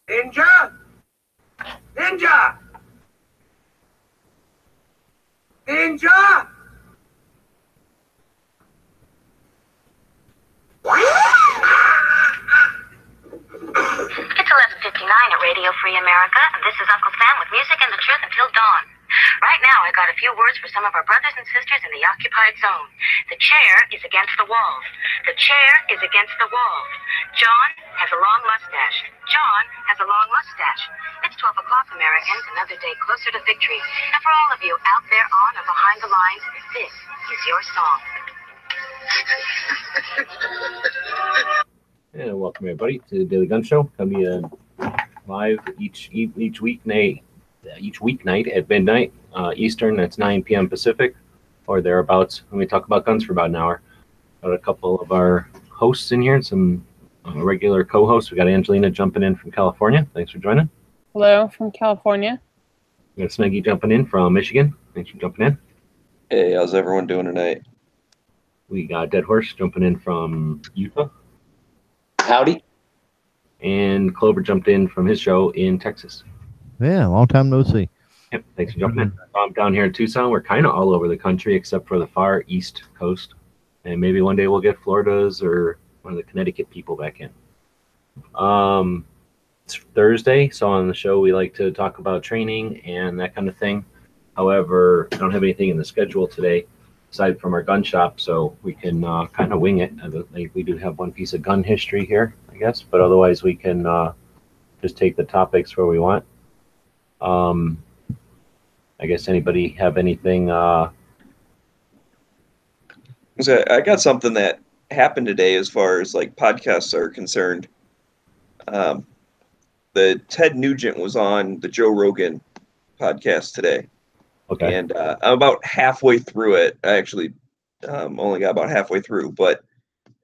Ninja! Ninja! Ninja! It's 11:59 at Radio Free America, and this is Uncle Sam with music and the truth until dawn. Right now, I got a few words for some of our brothers and sisters in the occupied zone. The chair is against the walls. The chair is against the walls. John has a long mustache. John has a long mustache. It's 12 o'clock, Americans, another day closer to victory. And for all of you out there on or behind the lines, this is your song. And welcome everybody to the Daily Gun Show. Coming live each weeknight at midnight Eastern. That's 9 p.m. Pacific or thereabouts. When we talk about guns for about an hour. Got a couple of our hosts in here and some regular co-hosts. We got Angelina jumping in from California. Thanks for joining. Hello from California. We got Snuggy jumping in from Michigan. Thanks for jumping in. Hey, how's everyone doing tonight? We got Dead Horse jumping in from Utah. Howdy. And Clover jumped in from his show in Texas. Yeah, long time no see. Yep, thanks for jumping in. I'm down here in Tucson. We're kind of all over the country except for the far east coast. And maybe one day we'll get Florida's or one of the Connecticut people back in. It's Thursday, so on the show we like to talk about training and that kind of thing. However, I don't have anything in the schedule today aside from our gun shop, so we can kind of wing it. We do have one piece of gun history here, I guess, but otherwise we can just take the topics where we want. I guess anybody have anything? I got something that happened today as far as like podcasts are concerned. The Ted Nugent was on the Joe Rogan podcast today. Okay. And I'm about halfway through it. I actually only got about halfway through, but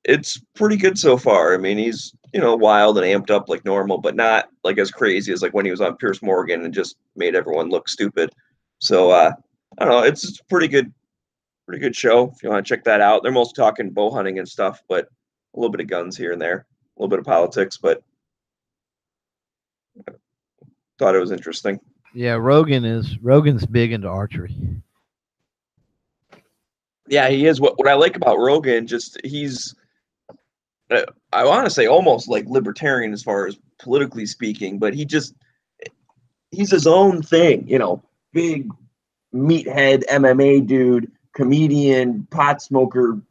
it's pretty good so far. I mean, he's, wild and amped up like normal, but not like as crazy as like when he was on Piers Morgan and just made everyone look stupid. So I don't know. It's a pretty good show. If you want to check that out, they're mostly talking bow hunting and stuff, but a little bit of guns here and there, a little bit of politics, but I thought it was interesting. Yeah, Rogan's big into archery. Yeah, he is. What I like about Rogan, just he's, I want to say almost like libertarian as far as politically speaking, but he's his own thing, big meathead MMA dude, comedian, pot smoker,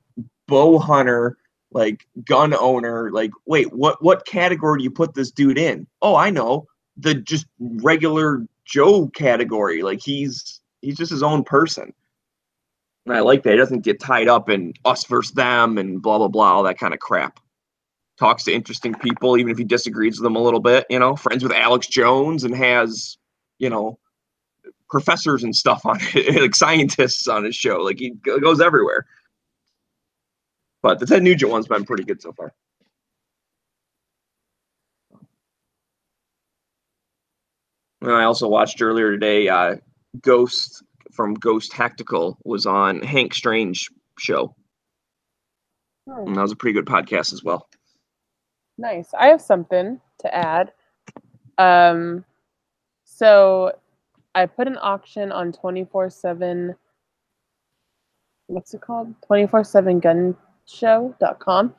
bow hunter, like gun owner. Like, wait, what category do you put this dude in? Oh, I know, the just regular Joe category. Like he's just his own person. And I like that. He doesn't get tied up in us versus them and blah, blah, blah, all that kind of crap. Talks to interesting people, even if he disagrees with them a little bit, friends with Alex Jones and has, professors and stuff on it, like scientists on his show. Like he goes everywhere. But the Ted Nugent one's been pretty good so far. And I also watched earlier today, Ghost from Ghost Tactical was on Hank Strange show. Oh. And that was a pretty good podcast as well. Nice. I have something to add. So I put an auction on 24/7. What's it called? 247gunshow.com.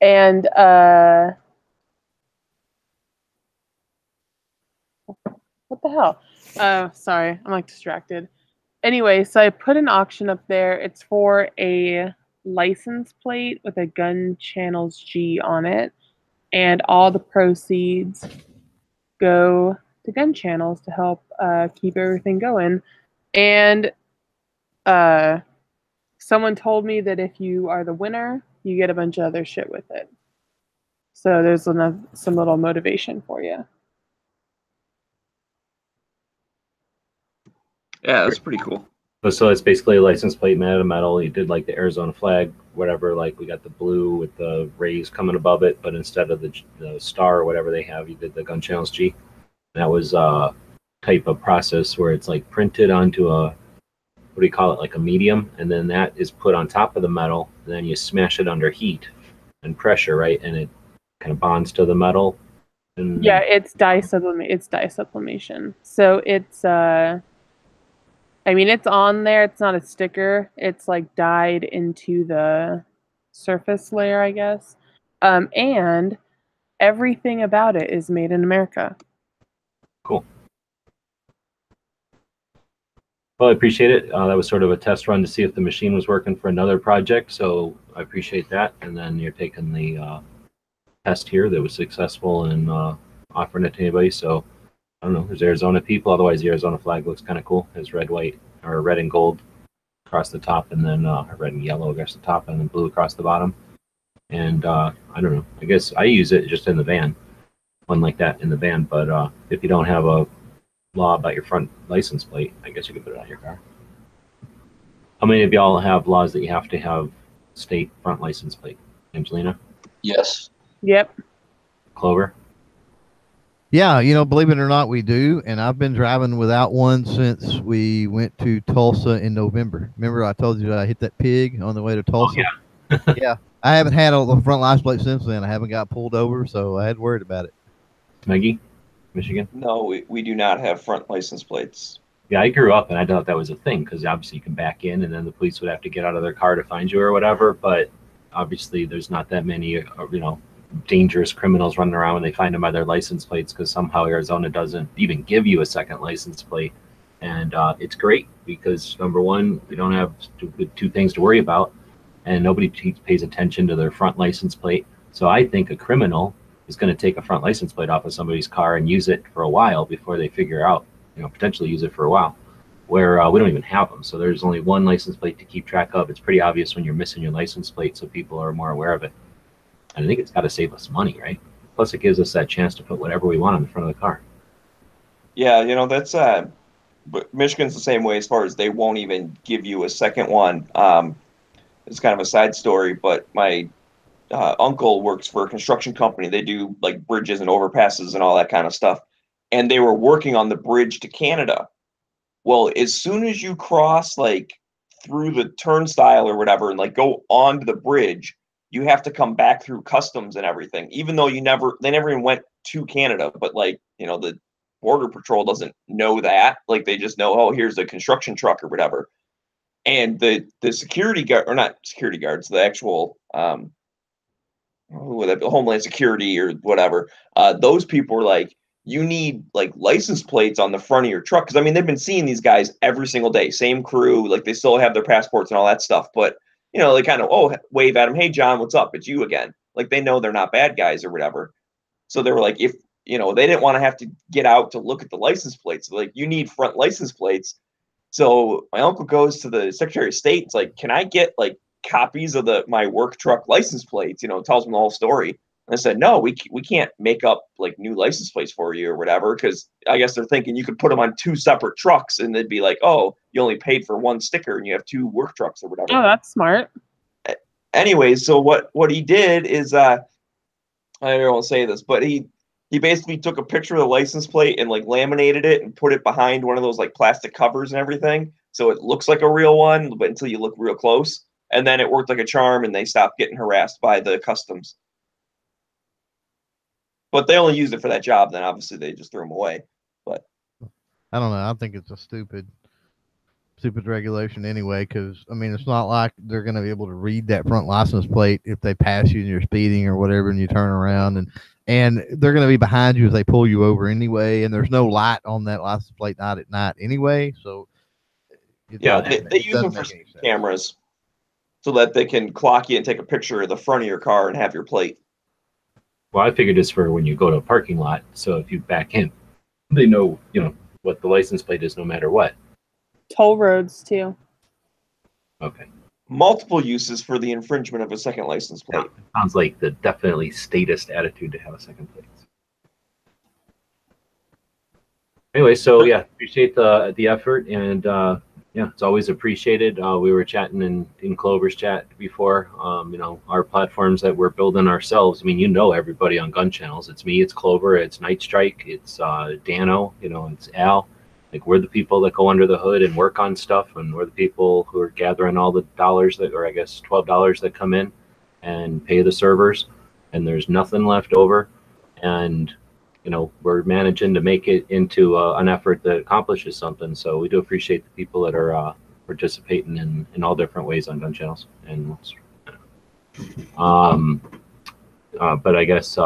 And what the hell? Sorry, I'm like distracted. Anyway, so I put an auction up there. It's for a license plate with a Gun Channels G on it. And all the proceeds go to Gun Channels to help keep everything going. And someone told me that if you are the winner, you get a bunch of other shit with it. So there's some little motivation for you. Yeah, that's pretty cool. So it's basically a license plate made out of metal. You did like the Arizona flag, whatever. Like we got the blue with the rays coming above it, but instead of the star or whatever they have, you did the Gun Channels G. That was a type of process where it's like printed onto a, what do you call it, like a medium, and then that is put on top of the metal. And then you smash it under heat and pressure, right? And it kind of bonds to the metal. And Yeah, it's dye sublimation. So it's I mean it's on there. It's not a sticker. It's like dyed into the surface layer, I guess. And everything about it is made in America. cool. Well, I appreciate it. That was sort of a test run to see if the machine was working for another project, so I appreciate that. And then you're taking the test here that was successful in offering it to anybody. So I don't know. There's Arizona people. Otherwise, the Arizona flag looks kind of cool. It's red, white, or red and gold across the top, and then red and yellow across the top, and then blue across the bottom. And I don't know. I guess I use it just in the van, one like that in the van. But if you don't have a law about your front license plate, I guess you could put it on your car. How many of y'all have laws that you have to have state front license plate? Angelina? Yes. Yep. Clover? Yeah, you know, believe it or not, we do. And I've been driving without one since we went to Tulsa in November. Remember, I told you I hit that pig on the way to Tulsa? Oh, yeah. Yeah. I haven't had a front license plate since then. I haven't got pulled over, so I had worried about it. Maggie? Michigan? No, we do not have front license plates. Yeah, I grew up and I thought that was a thing because obviously you can back in and then the police would have to get out of their car to find you or whatever. But obviously there's not that many, dangerous criminals running around when they find them by their license plates because somehow Arizona doesn't even give you a second license plate. And it's great because, number one, we don't have two things to worry about, and nobody pays attention to their front license plate. So I think a criminal is going to take a front license plate off of somebody's car and use it for a while before they figure out, potentially use it for a while, where we don't even have them. So there's only one license plate to keep track of. It's pretty obvious when you're missing your license plate, so people are more aware of it. And I think it's got to save us money, right? Plus, it gives us that chance to put whatever we want on the front of the car. Yeah, that's but Michigan's the same way as far as they won't even give you a second one. It's kind of a side story, but my uncle works for a construction company. They do like bridges and overpasses and all that kind of stuff. And they were working on the bridge to Canada. Well, as soon as you cross like through the turnstile or whatever and like go onto the bridge, you have to come back through customs and everything, even though they never even went to Canada. But like, the Border Patrol doesn't know that. Like they just know, oh, here's a construction truck or whatever. And the security guard, or not security guards, the actual Homeland Security or whatever, those people were like, you need like license plates on the front of your truck. Cause I mean, they've been seeing these guys every single day, same crew, like they still have their passports and all that stuff. But, they kind of, wave at them. Hey, John, what's up? It's you again. Like they know they're not bad guys or whatever. So they were like, if, they didn't want to have to get out to look at the license plates. So, like, you need front license plates. So my uncle goes to the Secretary of State. It's like, can I get like copies of my work truck license plates? Tells them the whole story. And I said, no, we can't make up like new license plates for you or whatever, because I guess they're thinking you could put them on two separate trucks and they'd be like, oh, you only paid for one sticker and you have two work trucks or whatever. Oh, that's smart. Anyways, so what he did is I don't want to say this, but he basically took a picture of the license plate and like laminated it and put it behind one of those like plastic covers and everything, so it looks like a real one, but until you look real close. And then it worked like a charm, and they stopped getting harassed by the customs. But they only used it for that job. Then obviously they just threw them away. But I don't know. I think it's a stupid regulation anyway, because I mean, it's not like they're going to be able to read that front license plate if they pass you and you're speeding or whatever, and you turn around, and they're going to be behind you if they pull you over anyway. And there's no light on that license plate night at night anyway. So yeah, they use them for cameras so that they can clock you and take a picture of the front of your car and have your plate. Well, I figured it's for when you go to a parking lot. So if you back in, they know, what the license plate is no matter what. Toll roads too. Okay. Multiple uses for the infringement of a second license plate. Yeah, sounds like the definitely statist attitude to have a second plate. Anyway, so yeah, appreciate the effort, and yeah, it's always appreciated. We were chatting in Clover's chat before. Our platforms that we're building ourselves. I mean, everybody on Gun Channels. It's me, it's Clover, it's Night Strike, it's Dano. It's Al. Like, we're the people that go under the hood and work on stuff, and we're the people who are gathering all the dollars or I guess $12 that come in and pay the servers, and there's nothing left over. And we're managing to make it into an effort that accomplishes something. So we do appreciate the people that are participating in all different ways on gun channels. And but I guess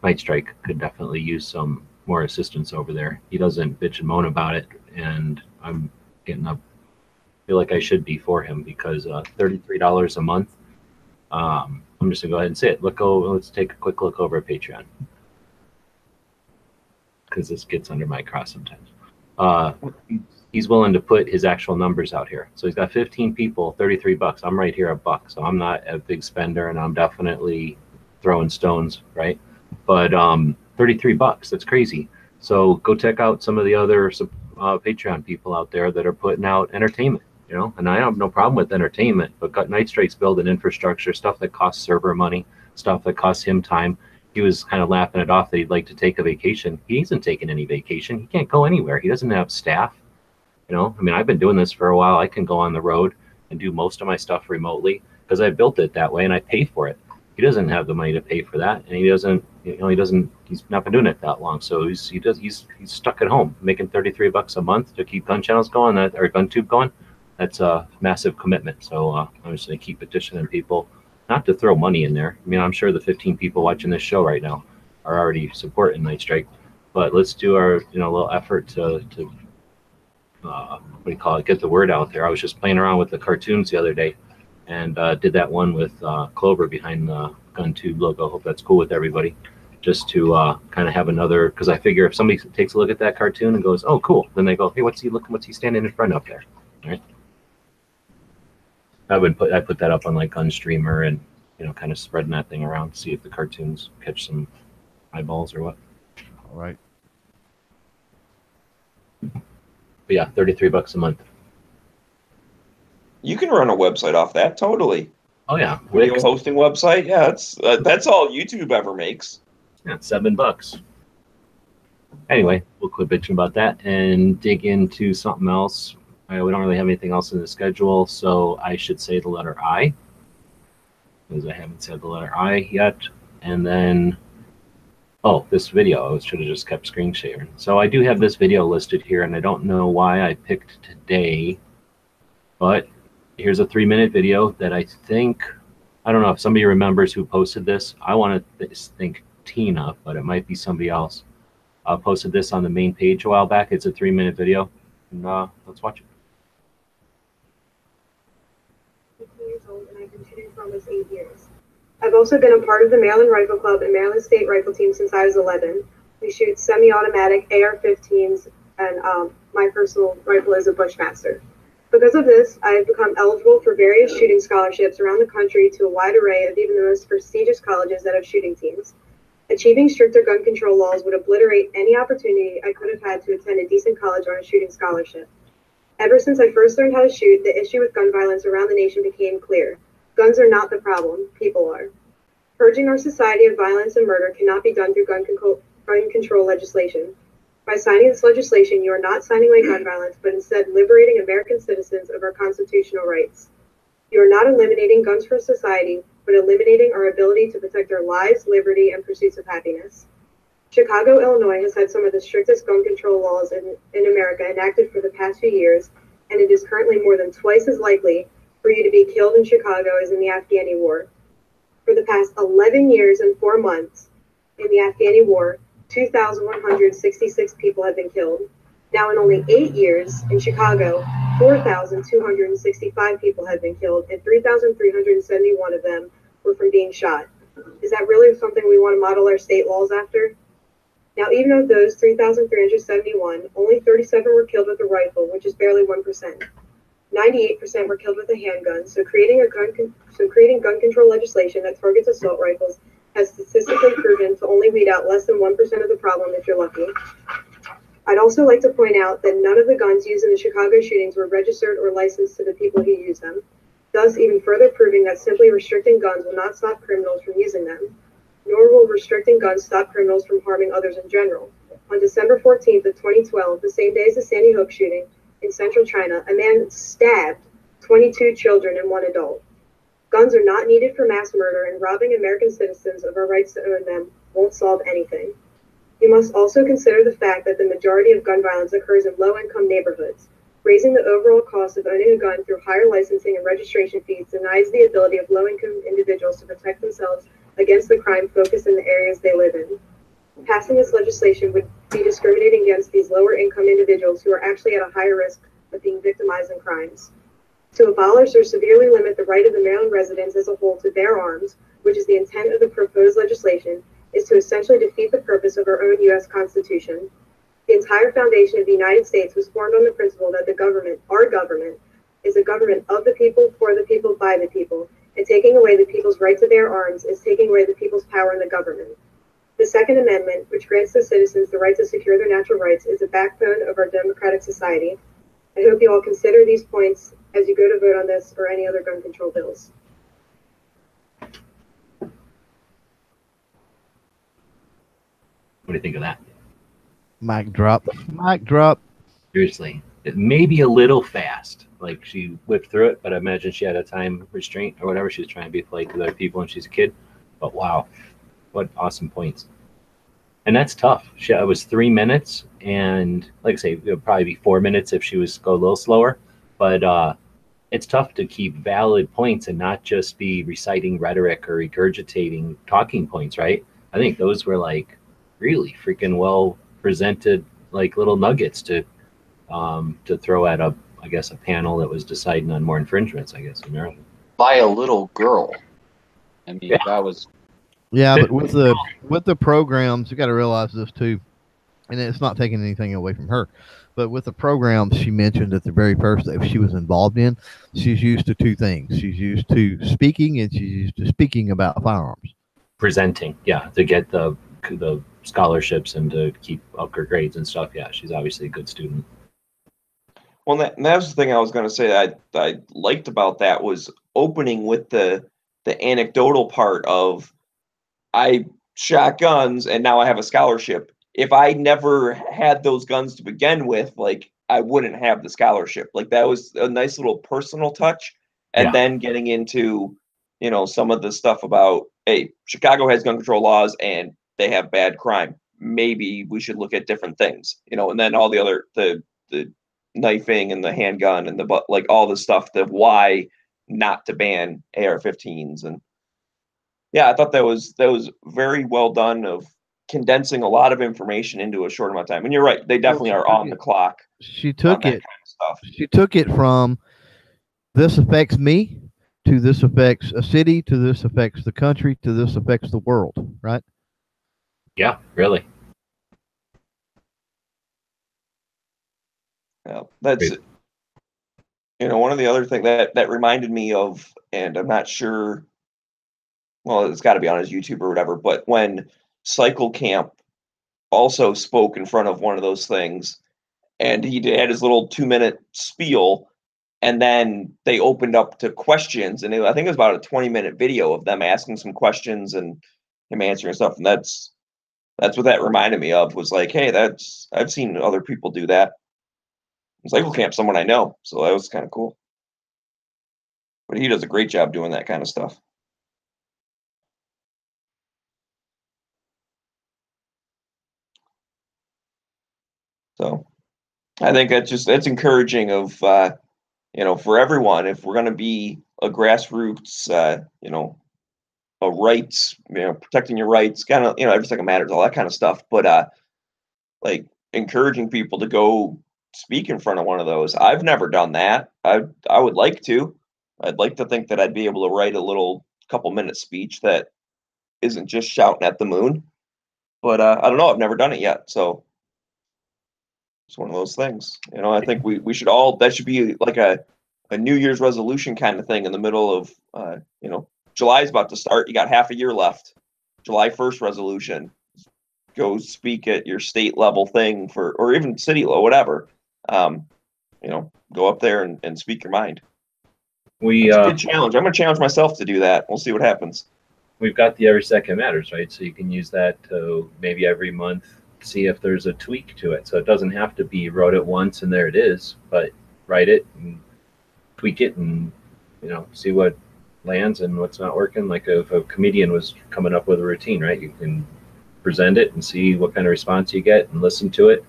Night Strike could definitely use some more assistance over there. He doesn't bitch and moan about it, and I'm getting up. Feel like I should be for him because $33 a month. I'm just gonna go ahead and say it. Let's take a quick look over at Patreon because this gets under my cross sometimes. He's willing to put his actual numbers out here. So he's got 15 people, $33. I'm right here $1. So I'm not a big spender, and I'm definitely throwing stones, right? But $33, that's crazy. So go check out some of the other Patreon people out there that are putting out entertainment. And I have no problem with entertainment, but Night Strike's building infrastructure, stuff that costs server money, stuff that costs him time. He was kind of laughing it off that he'd like to take a vacation. He isn't taking any vacation. He can't go anywhere. He doesn't have staff. I've been doing this for a while. I can go on the road and do most of my stuff remotely because I built it that way and I pay for it. He doesn't have the money to pay for that, and he's not been doing it that long. So he's stuck at home making $33 a month to keep gun channels going, or GunTube going. That's a massive commitment. So I'm just going to keep petitioning people not to throw money in there. I'm sure the 15 people watching this show right now are already supporting Night Strike, but let's do our little effort to get the word out there. I was just playing around with the cartoons the other day and did that one with Clover behind the GunTube logo. Hope that's cool with everybody. Just to kind of have another, because I figure if somebody takes a look at that cartoon and goes, "Oh, cool," then they go, "Hey, what's he standing in front of there?" All right. I put that up on like Gunstreamer and kind of spreading that thing around to see if the cartoons catch some eyeballs or what. All right. But yeah, $33 a month. You can run a website off that totally. Oh yeah, video hosting website. Yeah, that's all YouTube ever makes. Yeah, $7. Anyway, we'll quit bitching about that and dig into something else. We don't really have anything else in the schedule, so I should say the letter I, because I haven't said the letter I yet. And then, this video, I should have just kept screen sharing. So I do have this video listed here, and I don't know why I picked today, but here's a 3-minute video that I don't know if somebody remembers who posted this. I want to think Tina, but it might be somebody else. Posted this on the main page a while back. It's a 3-minute video, and let's watch it. Years old, and I've been shooting for almost 8 years. I've also been a part of the Maryland Rifle Club and Maryland State Rifle Team since I was 11. We shoot semi-automatic AR-15s, and my personal rifle is a Bushmaster. Because of this, I have become eligible for various shooting scholarships around the country to a wide array of even the most prestigious colleges that have shooting teams. Achieving stricter gun control laws would obliterate any opportunity I could have had to attend a decent college on a shooting scholarship. Ever since I first learned how to shoot, the issue with gun violence around the nation became clear. Guns are not the problem, people are. Purging our society of violence and murder cannot be done through gun control legislation. By signing this legislation, you are not signing away gun violence, but instead liberating American citizens of our constitutional rights. You are not eliminating guns from society, but eliminating our ability to protect our lives, liberty, and pursuits of happiness. Chicago, Illinois has had some of the strictest gun control laws in America enacted for the past few years, and it is currently more than twice as likely for you to be killed in Chicago as in the Afghani War. For the past 11 years and 4 months in the Afghani War, 2,166 people have been killed. Now in only 8 years in Chicago, 4,265 people have been killed, and 3,371 of them were from being shot. Is that really something we want to model our state laws after? Now, even of those 3,371, only 37 were killed with a rifle, which is barely 1%. 98% were killed with a handgun. So creating gun control legislation that targets assault rifles has statistically proven to only weed out less than 1% of the problem if you're lucky. I'd also like to point out that none of the guns used in the Chicago shootings were registered or licensed to the people who used them, thus even further proving that simply restricting guns will not stop criminals from using them, nor will restricting guns stop criminals from harming others in general. On December 14th of 2012, the same day as the Sandy Hook shooting in central China, a man stabbed 22 children and 1 adult. Guns are not needed for mass murder, and robbing American citizens of our rights to own them won't solve anything. You must also consider the fact that the majority of gun violence occurs in low-income neighborhoods. Raising the overall cost of owning a gun through higher licensing and registration fees denies the ability of low-income individuals to protect themselves against the crime focused in the areas they live in. Passing this legislation would be discriminating against these lower-income individuals who are actually at a higher risk of being victimized in crimes. To abolish or severely limit the right of the Maryland residents as a whole to bear arms, which is the intent of the proposed legislation, is to essentially defeat the purpose of our own U.S. Constitution. The entire foundation of the United States was formed on the principle that the government, our government, is a government of the people, for the people, by the people, and taking away the people's right to bear arms is taking away the people's power in the government. The Second Amendment, which grants to citizens the right to secure their natural rights, is the backbone of our democratic society. I hope you all consider these points as you go to vote on this or any other gun control bills. What do you think of that? Mic drop. Mic drop. Seriously, it may be a little fast. Like she whipped through it, but I imagine she had a time restraint or whatever. She was trying to be polite to other people, and she's a kid. But wow, what awesome points! And that's tough. It was 3 minutes, and like I say, it would probably be 4 minutes if she was go a little slower. But it's tough to keep valid points and not just be reciting rhetoric or regurgitating talking points, right? I think those were like really freaking well presented, like little nuggets to throw at a panel that was deciding on more infringements, I guess, in Maryland. By a little girl. I mean, Yeah. that was. Yeah, but with the programs, you got to realize this too, and it's not taking anything away from her, but with the programs she mentioned at the very first that she was involved in, she's used to two things. She's used to speaking, and she's used to speaking about firearms. Presenting, yeah, to get the scholarships and to keep up her grades and stuff. Yeah, she's obviously a good student. Well, that was the thing I was going to say that I liked about that was opening with the anecdotal part of I shot guns and now I have a scholarship. If I never had those guns to begin with, like I wouldn't have the scholarship. Like that was a nice little personal touch. And then getting into, some of the stuff about, hey, Chicago has gun control laws and they have bad crime. Maybe we should look at different things, and then all the other, the knifing and the handgun and like all the stuff, the why not to ban AR-15s. And yeah, I thought that was very well done of condensing a lot of information into a short amount of time. And you're right, they definitely are on the clock. She took it. Kind of stuff. She took it from this affects me to this affects a city to this affects the country to this affects the world, right? Yeah, really. Yeah, that's one of the other things that reminded me of, and I'm not sure. Well, it's got to be on his YouTube or whatever. But when Cycle Camp also spoke in front of one of those things, and he had his little 2-minute spiel, and then they opened up to questions, and I think it was about a 20-minute video of them asking some questions and him answering stuff, and that's what that reminded me of. Was like, hey, I've seen other people do that. Cycle Camp's someone I know, so that was kind of cool. But he does a great job doing that kind of stuff. So I think that's encouraging of, for everyone, if we're going to be a grassroots, a rights, protecting your rights, kind of, every second matters, all that kind of stuff. But like encouraging people to go speak in front of one of those. I've never done that. I would like to. I'd like to think that I'd be able to write a little couple-minute speech that isn't just shouting at the moon. But I don't know. I've never done it yet. So it's one of those things. I think we should all, that should be like a New Year's resolution kind of thing in the middle of, July's about to start. You got half a year left. July 1st resolution. Go speak at your state level thing or even city level, whatever. Go up there and speak your mind. It's a good challenge. I'm going to challenge myself to do that. We'll see what happens. We've got the Every Second Matters, right? So you can use that to maybe every month see if there's a tweak to it. So it doesn't have to be wrote it once and there it is, but write it and tweak it and, see what lands and what's not working. Like if a comedian was coming up with a routine, right? You can present it and see what kind of response you get and listen to it,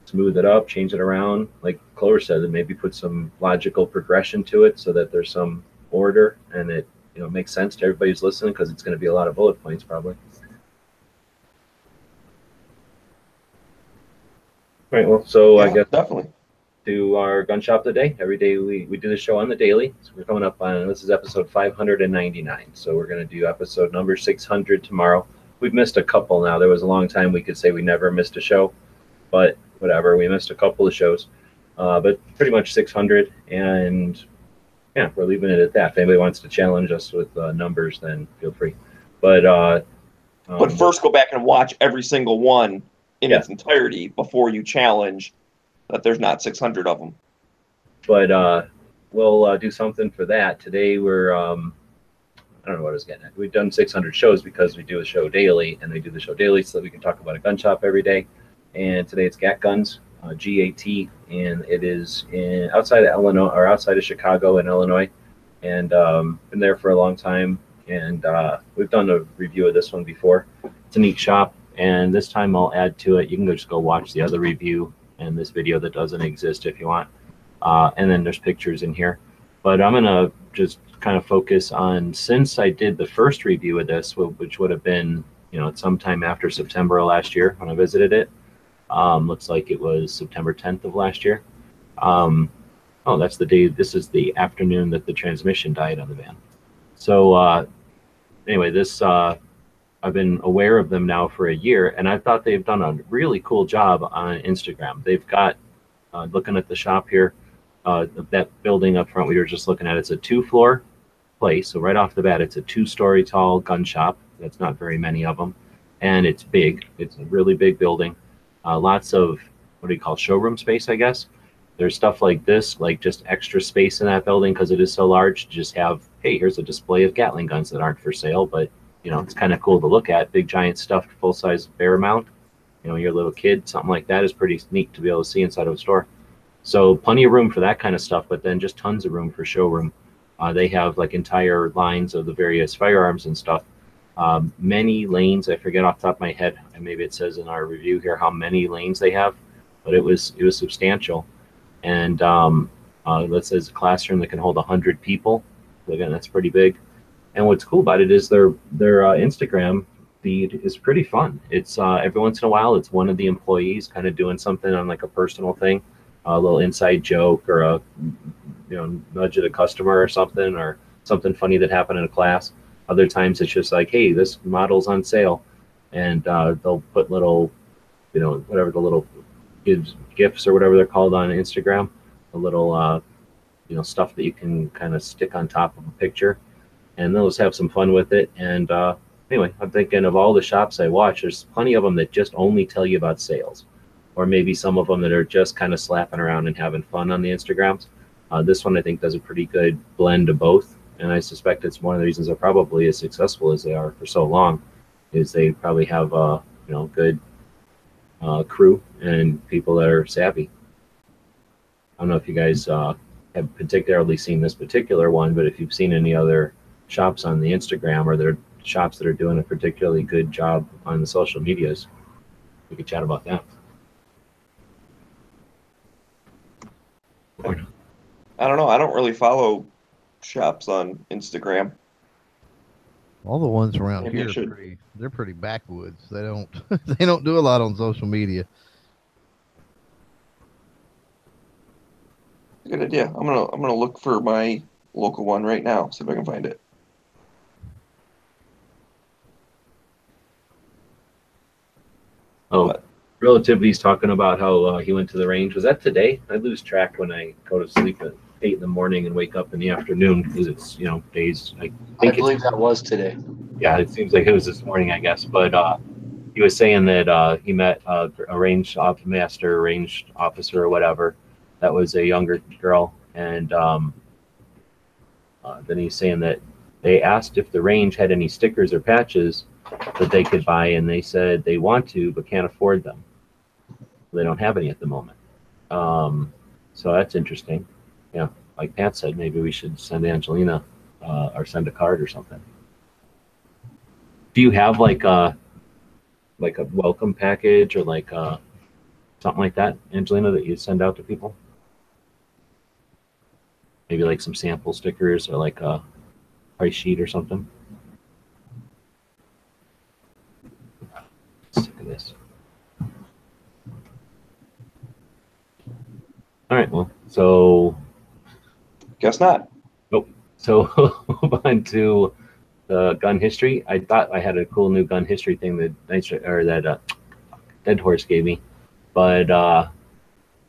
smooth it up, change it around. Like Clover said, and maybe put some logical progression to it so that there's some order and it makes sense to everybody who's listening, because it's going to be a lot of bullet points probably. All right, well, so I guess definitely to our gun shop today. Every day we do the show on the daily. So we're coming up on, this is episode 599. So we're going to do episode number 600 tomorrow. We've missed a couple now. There was a long time we could say we never missed a show, but whatever. We missed a couple of shows, but pretty much 600. And yeah, we're leaving it at that. If anybody wants to challenge us with numbers, then feel free. But first, go back and watch every single one in its entirety before you challenge that there's not 600 of them. But we'll do something for that. Today we're, I don't know what I was getting at. We've done 600 shows because we do a show daily, and we do the show daily so that we can talk about a gun shop every day. And today it's GAT Guns, GAT, and it is outside of Illinois, or outside of Chicago in Illinois. And been there for a long time. And we've done a review of this one before. It's a neat shop. And this time I'll add to it. You can just go watch the other review and this video that doesn't exist if you want. And then there's pictures in here. But I'm going to just kind of focus on, since I did the first review of this, which would have been, sometime after September of last year when I visited it. Looks like it was September 10th of last year. Oh, that's the day. This is the afternoon that the transmission died on the van. So anyway, this I've been aware of them now for a year, and I thought they've done a really cool job on Instagram. They've got, looking at the shop here, that building up front we were just looking at, it's a 2-floor place. So right off the bat, it's a 2-story tall gun shop. That's not very many of them. And it's big. It's a really big building. Lots of, what do you call, showroom space, I guess. There's stuff like this, like just extra space in that building because it is so large. Just have, hey, here's a display of Gatling guns that aren't for sale, but it's kind of cool to look at. Big giant stuffed full-size bear mount. Your little kid, something like that is pretty neat to be able to see inside of a store. So plenty of room for that kind of stuff, but then just tons of room for showroom. They have like entire lines of the various firearms and stuff. Many lanes. I forget off the top of my head. Maybe it says in our review here how many lanes they have, but it was substantial. And that says a classroom that can hold 100 people. So again, that's pretty big. And what's cool about it is their Instagram feed is pretty fun. It's every once in a while, it's one of the employees kind of doing something on like a personal thing, a little inside joke or a nudge at a customer or something funny that happened in a class. Other times it's just like, hey, this model's on sale, and they'll put little, whatever the little GIFs or whatever they're called on Instagram, a little stuff that you can kind of stick on top of a picture. And they'll just have some fun with it. And anyway, I'm thinking of all the shops I watch, there's plenty of them that just only tell you about sales, or maybe some of them that are just kind of slapping around and having fun on the Instagrams. This one I think does a pretty good blend of both, and I suspect it's one of the reasons they're probably as successful as they are for so long, is they probably have a good crew and people that are savvy. I don't know if you guys have particularly seen this particular one, but if you've seen any other shops on the Instagram, or there are shops that are doing a particularly good job on the social medias, we could chat about that. I don't know. I don't really follow shops on Instagram. All the ones around Maybe here they're pretty backwoods. They don't they don't do a lot on social media. Good idea. I'm gonna look for my local one right now, see if I can find it. Oh, Relativity's talking about how he went to the range. Was that today? I lose track when I go to sleep at 8 in the morning and wake up in the afternoon, because it's days. I believe that was today. Yeah, it seems like it was this morning, I guess. But he was saying that he met a range master, range officer, or whatever. That was a younger girl, and then he's saying that they asked if the range had any stickers or patches that they could buy, and they said they want to but can't afford them. They don't have any at the moment. So that's interesting. Yeah, like Pat said, maybe we should send Angelina or send a card or something. Do you have like like a welcome package or like something like that, Angelina, that you send out to people? Maybe like some sample stickers or like a price sheet or something. Sick of this. All right, well, so Guess not. so move on to the gun history. I thought I had a cool new gun history thing that Dead Horse gave me, but for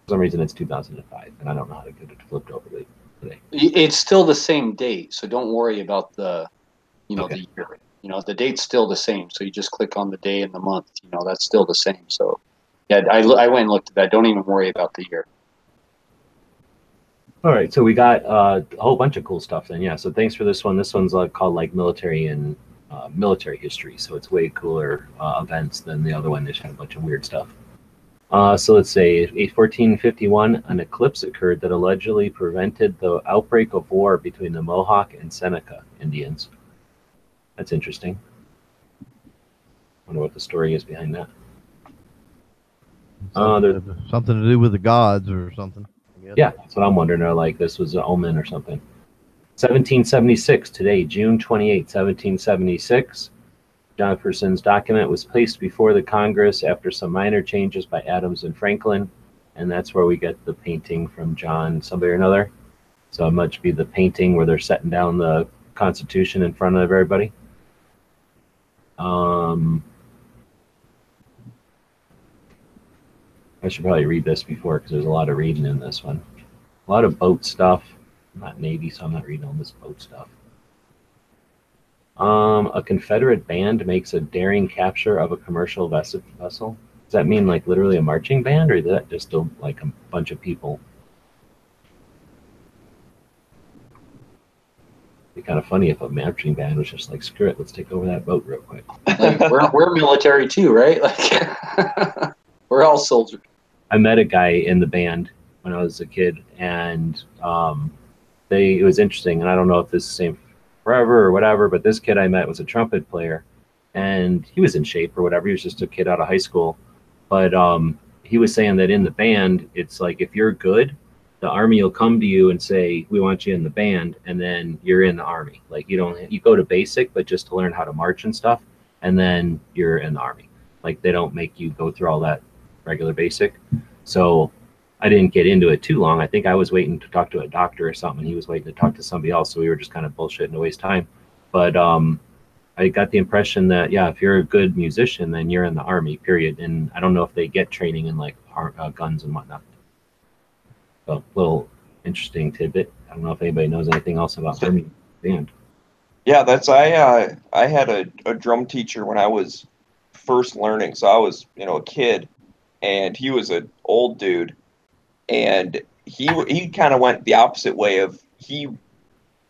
some reason it's 2005, and I don't know how to get it flipped over today. It's still the same date, so don't worry about the, Okay. the year. The date's still the same, so you just click on the day and the month. That's still the same. So, yeah, I went and looked at that. Don't even worry about the year. All right, so we got a whole bunch of cool stuff then. Yeah, so thanks for this one. This one's called like military and military history, so it's way cooler events than the other one. They just had a bunch of weird stuff. So let's say 1451, an eclipse occurred that allegedly prevented the outbreak of war between the Mohawk and Seneca Indians. That's interesting. Wonder what the story is behind that. There's Something to do with the gods or something. I guess. Yeah, that's what I'm wondering. Or like this was an omen or something. 1776, today, June 28, 1776. Jefferson's document was placed before the Congress after some minor changes by Adams and Franklin. And that's where we get the painting from John somebody or another. So it must be the painting where they're setting down the Constitution in front of everybody. I should probably read this before because there's a lot of reading in this one. A lot of boat stuff. I'm not Navy, so I'm not reading all this boat stuff. A Confederate band makes a daring capture of a commercial vessel. Does that mean like literally a marching band, or is that just like a bunch of people? It'd be kind of funny if a marching band was just like, screw it, let's take over that boat real quick. Like, we're military too, right? Like, we're all soldiers. I met a guy in the band when I was a kid, and it was interesting. And I don't know if this is the same forever or whatever, but this kid I met was a trumpet player, and he was in shape or whatever. He was just a kid out of high school, but he was saying that in the band, it's like if you're good, the Army will come to you and say, we want you in the band, and then you're in the Army. Like you go to basic, but just to learn how to march and stuff, and then you're in the Army. Like they don't make you go through all that regular basic. So I didn't get into it too long. I think I was waiting to talk to a doctor or something. He was waiting to talk to somebody else. So we were just kind of bullshitting to waste time. But I got the impression that, yeah, if you're a good musician, then you're in the Army, period. And I don't know if they get training in like guns and whatnot. So a little interesting tidbit. I don't know if anybody knows anything else about Army band. Yeah, I had a drum teacher when I was first learning. So I was, a kid, and he was an old dude. And he kind of went the opposite way of, he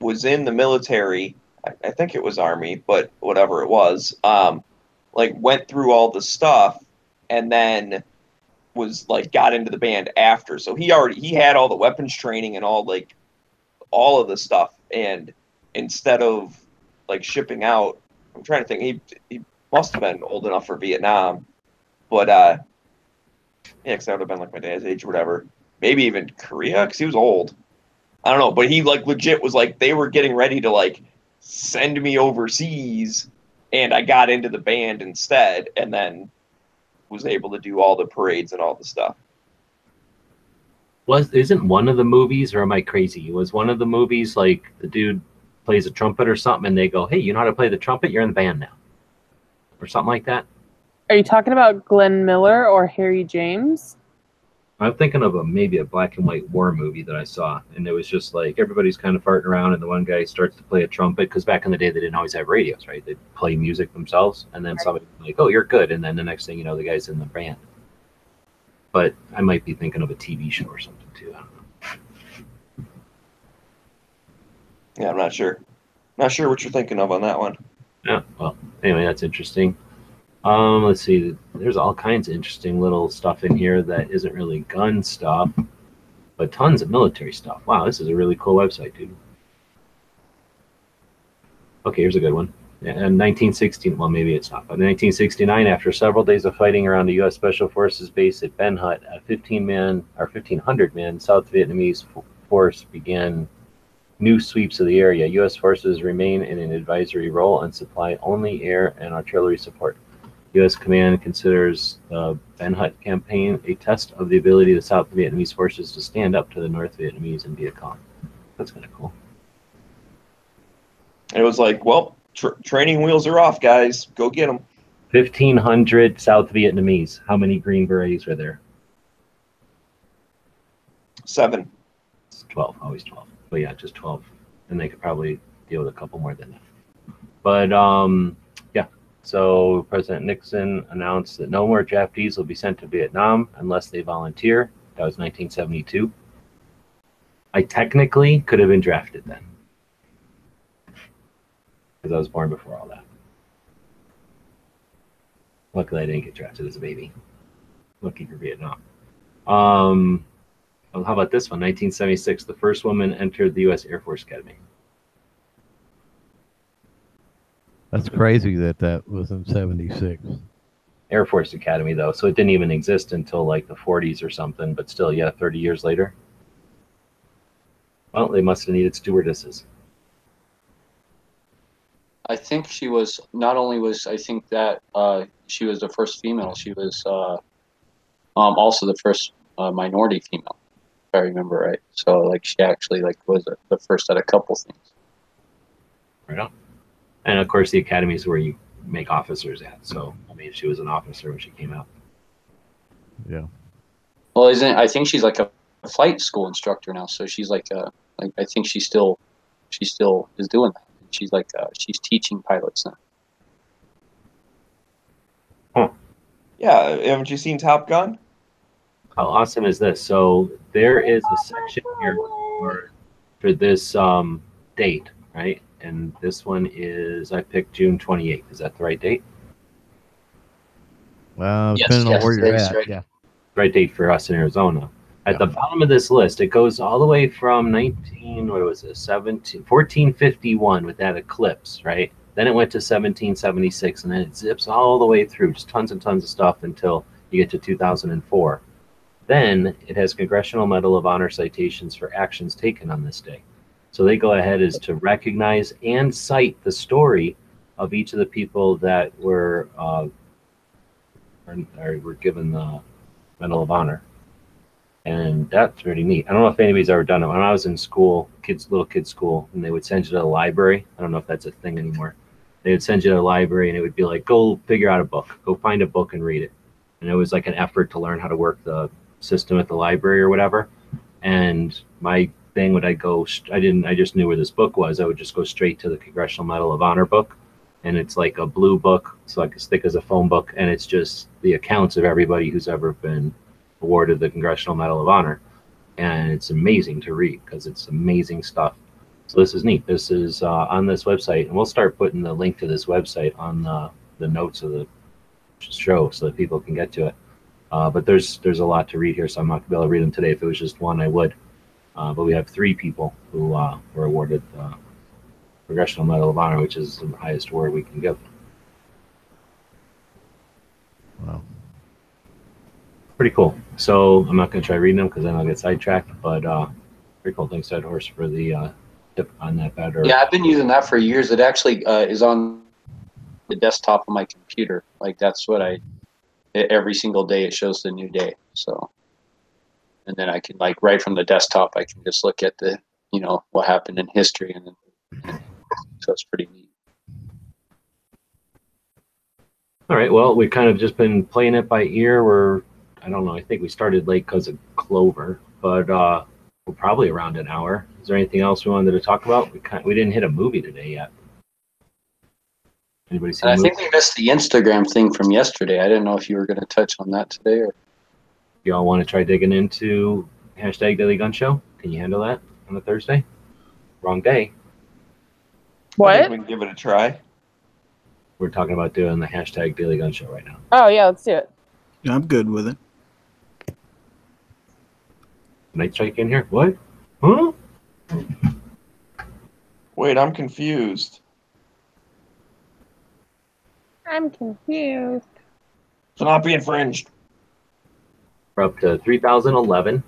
was in the military, I think it was Army, but whatever it was, like went through all the stuff and then was like got into the band after. So he had all the weapons training and all of the stuff. And instead of like shipping out, I'm trying to think, he must have been old enough for Vietnam, but yeah, because that would have been like my dad's age or whatever. Maybe even Korea, because he was old. I don't know, but he like legit was like, they were getting ready to like send me overseas, and I got into the band instead, and then was able to do all the parades and all the stuff. Isn't one of the movies, or am I crazy? Was one of the movies like the dude plays a trumpet or something, and they go, hey, you know how to play the trumpet? You're in the band now. Or something like that? Are you talking about Glenn Miller or Harry James? I'm thinking of maybe a black and white war movie that I saw, and it was just like everybody's kind of farting around, and the one guy starts to play a trumpet, because back in the day they didn't always have radios, right? They'd play music themselves, and then somebody was like, oh, you're good, and then the next thing you know, the guy's in the band. But I might be thinking of a TV show or something too. I don't know. Yeah, I'm not sure. Not sure what you're thinking of on that one. Yeah, well, anyway, that's interesting. Let's see. There's all kinds of interesting little stuff in here that isn't really gun stuff, but tons of military stuff. Wow, this is a really cool website, dude. Okay, here's a good one. In 1916, well, maybe it's not, but in 1969, after several days of fighting around the U.S. Special Forces base at Ben Hut, a 1,500-man South Vietnamese force began new sweeps of the area. U.S. forces remain in an advisory role and supply only air and artillery support. U.S. command considers the Ben Hut campaign a test of the ability of the South Vietnamese forces to stand up to the North Vietnamese and Viet Cong. That's kind of cool. It was like, well, training wheels are off, guys. Go get them. 1,500 South Vietnamese. How many Green Berets were there? 7. It's 12, always 12. But yeah, just 12. And they could probably deal with a couple more than that. But yeah, so President Nixon announced that no more Japanese will be sent to Vietnam unless they volunteer. That was 1972. I technically could have been drafted then, because I was born before all that. Luckily, I didn't get drafted as a baby. Lucky for Vietnam. Well, how about this one? 1976, the first woman entered the U.S. Air Force Academy. That's crazy that was in 76. Air Force Academy, though, so it didn't even exist until like the 40s or something, but still, yeah, 30 years later. Well, they must have needed stewardesses. I think she was not only was I think that she was the first female. She was also the first minority female, if I remember right. So like she actually like was the first at a couple things. Right on. And of course, the academy is where you make officers at. So I mean, she was an officer when she came out. Yeah. Well, I think she's like a flight school instructor now. So she's like I think she still is doing that. She's like she's teaching pilots now. Huh. Yeah, haven't you seen Top Gun? How awesome is this? So there is a section here for this date, right? And this one is, I picked June 28th. Is that the right date? Well, Yes, depending on where you're that's at. right. Yeah. Right date for us in Arizona. At the bottom of this list, it goes all the way from 1451 with that eclipse, right? Then it went to 1776, and then it zips all the way through, just tons and tons of stuff until you get to 2004. Then it has Congressional Medal of Honor citations for actions taken on this day. So they go ahead as to recognize and cite the story of each of the people that were given the Medal of Honor. And that's pretty neat. I don't know if anybody's ever done it. When I was in school, little kids school, and they would send you to the library. I don't know if that's a thing anymore. They would send you to the library, and it would be like, go figure out a book. Go find a book and read it. And it was like an effort to learn how to work the system at the library or whatever. And my thing would I just knew where this book was. I would just go straight to the Congressional Medal of Honor book. And it's like a blue book. It's like as thick as a phone book. And it's just the accounts of everybody who's ever been awarded the Congressional Medal of Honor. And it's amazing to read because it's amazing stuff. So this is neat. This is on this website. And we'll start putting the link to this website on the notes of the show so that people can get to it. But there's a lot to read here, so I'm not going to be able to read them today. If it was just one, I would. But we have 3 people who were awarded the Congressional Medal of Honor, which is the highest award we can give. Wow. Pretty cool. So I'm not going to try reading them because then I'll get sidetracked. But pretty cool. Thanks, Ed Horse, for the tip on that better. Yeah, I've been using that for years. It actually is on the desktop of my computer. Like that's what every single day it shows the new day. So, and then I can like right from the desktop, I can just look at the, what happened in history, and so it's pretty neat. All right. Well, we've kind of just been playing it by ear. I don't know. I think we started late because of Clover, but we're probably around an hour. Is there anything else we wanted to talk about? We didn't hit a movie today yet. Anybody see? I think we missed the Instagram thing from yesterday. I didn't know if you were going to touch on that today, or y'all want to try digging into hashtag Daily Gun Show? Can you handle that on a Thursday? Wrong day. What? I think we can give it a try. We're talking about doing the hashtag Daily Gun Show right now. Oh yeah, let's do it. Yeah, I'm good with it. Night Strike in here? What? Huh? Wait, I'm confused. I'm confused. So not be infringed. We're up to 3011.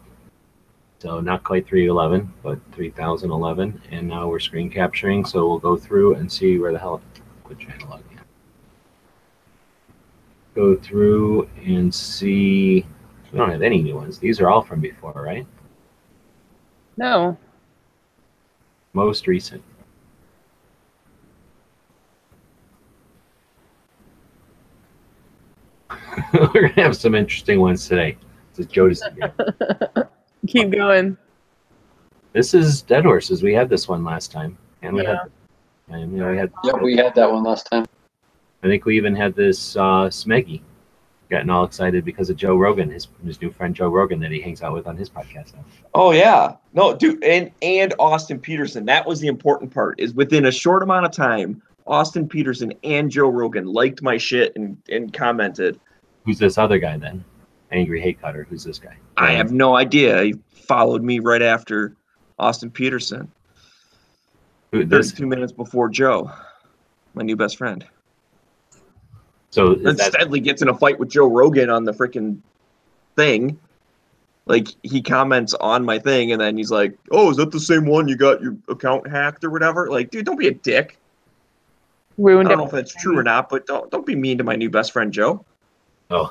So not quite 311, but 3011. And now we're screen capturing. So we'll go through and see where the hell. Quit trying to log in. Go through and see. We don't have any new ones. These are all from before, right? No. Most recent. We're gonna have some interesting ones today. This is Jodas again. Keep going. This is Dead Horses. We had this one last time, and we Yeah. had. Yeah, we had that one last time. I think we even had this Smeggy getting all excited because of Joe Rogan, his new friend Joe Rogan that he hangs out with on his podcast now. Oh yeah, no, dude, and Austin Peterson. That was the important part. Is within a short amount of time, Austin Peterson and Joe Rogan liked my shit and commented. Who's this other guy then? Angry Hate Cutter. Who's this guy? I have no idea. He followed me right after Austin Peterson. Who, this? 32 minutes before Joe, my new best friend. So Then Steadley gets in a fight with Joe Rogan on the freaking thing. Like, he comments on my thing, and then he's like, oh, is that the same one you got your account hacked or whatever? Like, dude, don't be a dick. I Ruined don't know it. if that's true or not, but don't be mean to my new best friend, Joe. Oh.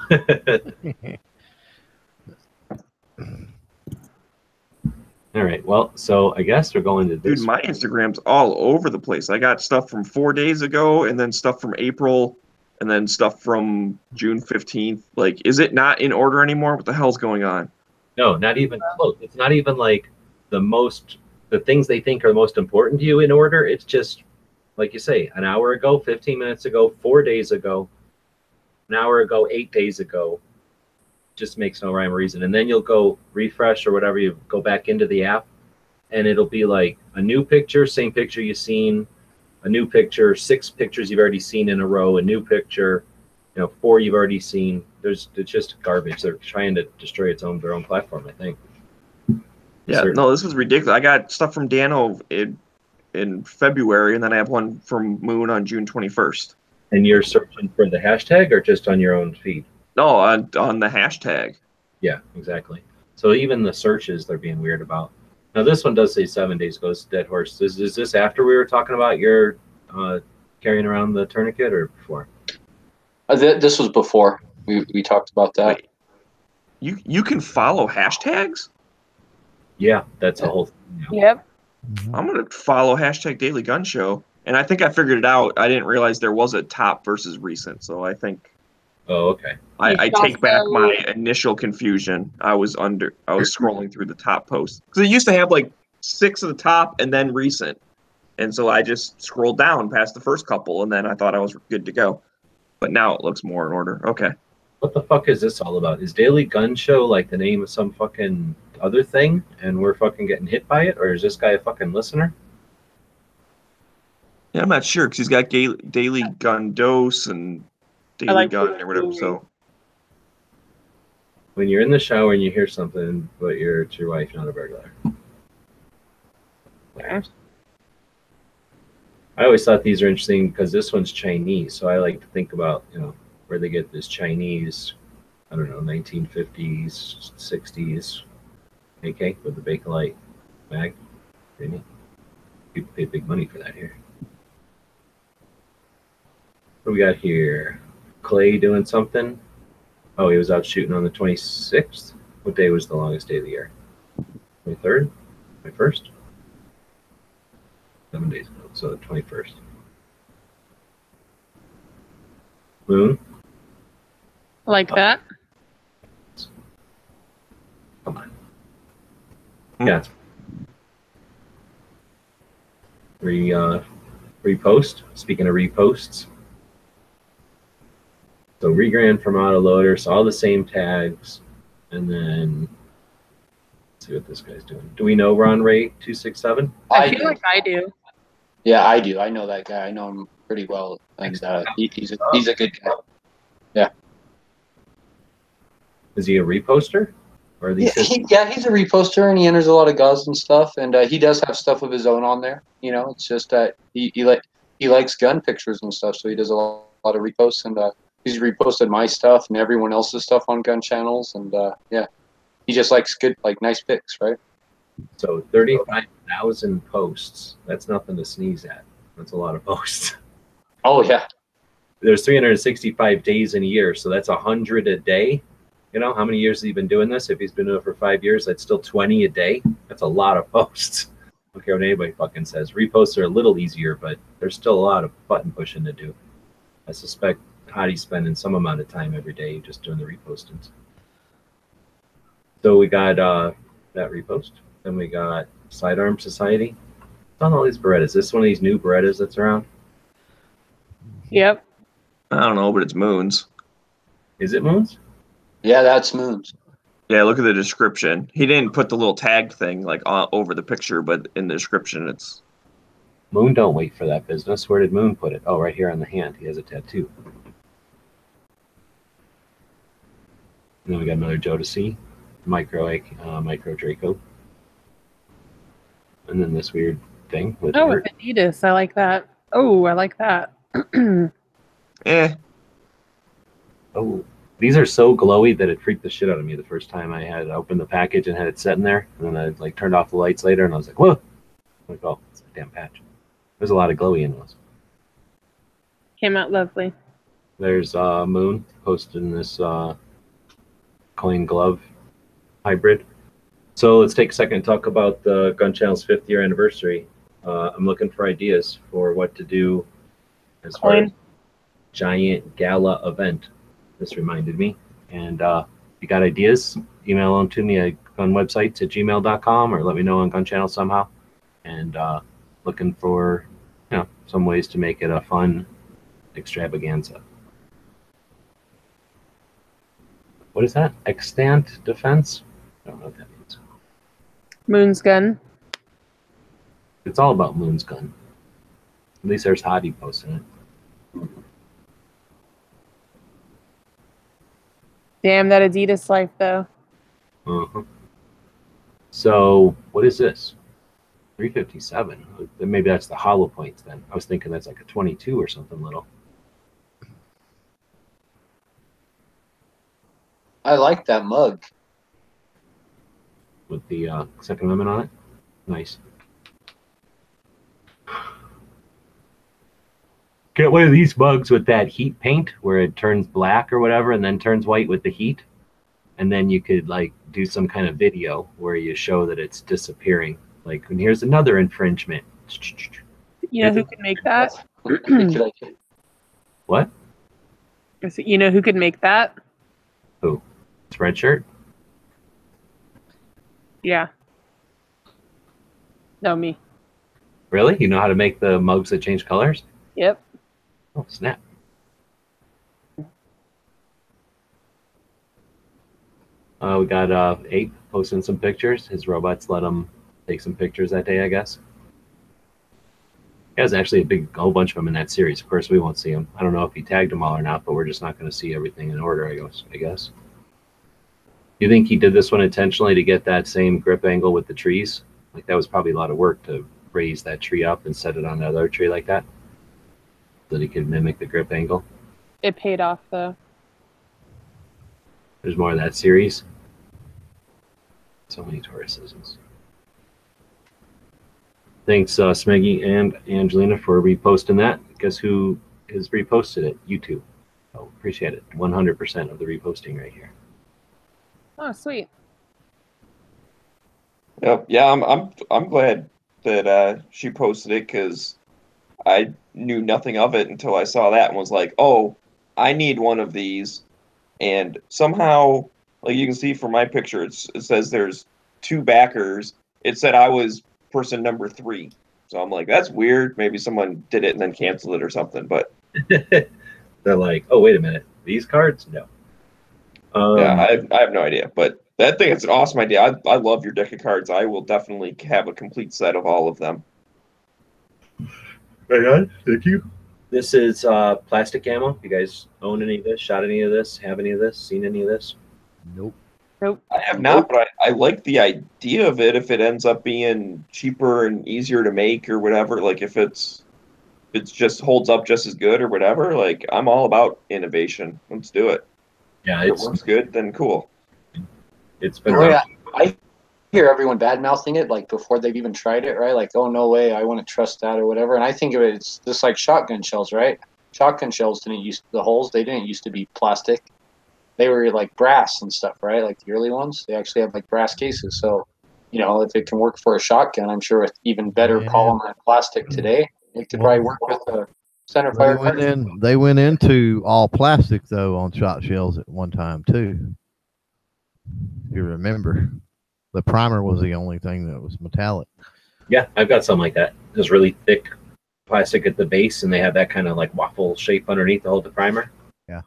All right. Well, so I guess we're going to this. Dude, my Instagram's all over the place. I got stuff from 4 days ago, and then stuff from April, and then stuff from June 15th. Like, is it not in order anymore? What the hell's going on? No, not even close. It's not even like the things they think are most important to you in order. It's just, like you say, an hour ago, 15 minutes ago, 4 days ago, an hour ago, 8 days ago. Just makes no rhyme or reason. And then you'll go refresh or whatever, you go back into the app, and it'll be like a new picture, same picture you've seen, a new picture, 6 pictures you've already seen in a row, a new picture, 4 you've already seen. It's just garbage. They're trying to destroy their own platform, I think. Yeah, no, this is ridiculous. I got stuff from Dano in February, and then I have one from Moon on June 21st. And you're searching for the hashtag or just on your own feed? No, on the hashtag. Yeah, exactly. So even the searches they're being weird about. Now this one does say 7 days ago. It's Dead Horse. Is this after we were talking about your carrying around the tourniquet or before? This was before we talked about that. Wait, you can follow hashtags? Yeah, that's a whole thing. Yep. I'm gonna follow hashtag Daily Gun Show, and I think I figured it out. I didn't realize there was a top versus recent, so I think. Oh, okay. I take back my initial confusion. I was scrolling through the top posts because it used to have like 6 at the top and then recent, and so I just scrolled down past the first couple, and then I thought I was good to go. But now it looks more in order. Okay. What the fuck is this all about? Is Daily Gun Show like the name of some fucking other thing, and we're fucking getting hit by it, or is this guy a fucking listener? Yeah, I'm not sure because he's got Daily Gun Dose and Daily like Gun the or whatever. movie. So When you're in the shower and you hear something, but it's your wife, not a burglar. Okay. I always thought these are interesting because this one's Chinese, so I like to think about where they get this Chinese, I don't know, 1950s, 60s AK with the Bakelite mag. People pay big money for that here. What do we got here? Clay doing something. Oh, he was out shooting on the 26th. What day was the longest day of the year? 23rd? 21st? 7 days ago, so the 21st. Moon? I like that. Come on. Yeah. Repost. Speaking of reposts. So regran from autoloader, so all the same tags, and then let's see what this guy's doing. Do we know Ron Ray 267? I feel like I do. Yeah, I do. I know that guy. I know him pretty well, and he's a good guy. Yeah. Is he a reposter? Or are these He's a reposter, and he enters a lot of guns and stuff, and he does have stuff of his own on there. It's just that he likes gun pictures and stuff, so he does a lot a lot of reposts, and he's reposted my stuff and everyone else's stuff on gun channels, and yeah, he just likes good, like nice pics, right? So 35,000 posts. That's nothing to sneeze at. That's a lot of posts. Oh yeah. There's 365 days in a year, so that's 100 a day. You know, how many years has he been doing this? If he's been doing it for 5 years, that's still 20 a day. That's a lot of posts. I don't care what anybody fucking says. Reposts are a little easier, but there's still a lot of button pushing to do. I suspect Hottie's spending some amount of time every day just doing the repostings. So we got that repost. Then we got Sidearm Society. It's on all these Berettas. Is this one of these new Berettas that's around? Yep. I don't know, but it's Moons. Is it Moons? Yeah, that's Moons. Yeah, look at the description. He didn't put the little tag thing like over the picture, but in the description it's... Moon don't wait for that business. Where did Moon put it? Oh, right here on the hand. He has a tattoo. And then we got another Jodeci, Micro Draco. And then this weird thing with with Adidas. I like that. Oh, I like that. Eh. Oh, these are so glowy that it freaked the shit out of me the first time I had opened the package and had it set in there. And then I like turned off the lights later and I was like, whoa. I'm like, oh, it's a damn patch. There's a lot of glowy in those. Came out lovely. There's Moon posting this coin glove hybrid. So let's take a second to talk about the Gun Channel's 5th year anniversary. I'm looking for ideas for what to do as far as giant gala event. This reminded me. And if you got ideas, email them to me at gunwebsites@gmail.com or let me know on Gun Channel somehow. And looking for, you know, some ways to make it a fun extravaganza. What is that? Extant defense? I don't know what that means. Moon's gun. It's all about Moon's gun. At least there's Hottie posting it. Damn, that Adidas life, though. Uh-huh. So, what is this? 357. Maybe that's the hollow points then. I was thinking that's like a 22 or something little. I like that mug. With the Second Amendment on it. Nice. Get one of these mugs with that heat paint where it turns black or whatever and then turns white with the heat. And then you could like do some kind of video where you show that it's disappearing. Like, and here's another infringement. You know who could make that? What? You know who could make that? Who? Spreadshirt? Yeah. No, me. Really? You know how to make the mugs that change colors? Yep. Oh, snap. We got Ape posting some pictures. His robots let him take some pictures that day, I guess. There's actually a whole bunch of them in that series. Of course, we won't see them. I don't know if he tagged them all or not, but we're just not going to see everything in order, I guess. You think he did this one intentionally to get that same grip angle with the trees? Like, that was probably a lot of work to raise that tree up and set it on another tree like that, so that he could mimic the grip angle. It paid off, though. There's more of that series. So many Tauruses. Thanks, Smeggy and Angelina, for reposting that. Guess who has reposted it? YouTube. Oh, appreciate it. 100% of the reposting right here. Oh, sweet. Yep. Yeah, I'm glad that she posted it because I knew nothing of it until I saw that and was like, oh, I need one of these. And somehow, like you can see from my picture, it says there's 2 backers. It said I was person number 3. So I'm like, that's weird. Maybe someone did it and then canceled it or something. But they're like, oh, wait a minute. These cards? No. Yeah, I have no idea. But that thing, it's an awesome idea. I love your deck of cards. I will definitely have a complete set of all of them. Right on. Thank you. This is plastic ammo. You guys own any of this? Shot any of this? Have any of this? Seen any of this? Nope. Nope. I have not, but I like the idea of it if it ends up being cheaper and easier to make or whatever. Like if it's it just holds up just as good or whatever, like I'm all about innovation. Let's do it. Yeah, If it it's works good, then cool. it's been Oh, done. yeah. I hear everyone bad mouthing it like before they've even tried it, right? Like, oh no way, I wouldn't trust that or whatever. And I think of it, it's just like shotgun shells, right? Shotgun shells didn't use the holes. They didn't used to be plastic. They were like brass and stuff, right? Like the early ones, they actually had like brass cases. So, if it can work for a shotgun, I'm sure with even better Yeah. polymer and plastic today, it could probably work with a center They fire. went into all plastic though on shot shells at one time too. If you remember, the primer was the only thing that was metallic. Yeah, I've got something like that. Just really thick plastic at the base, and they have that kind of like waffle shape underneath to hold the primer. Yeah.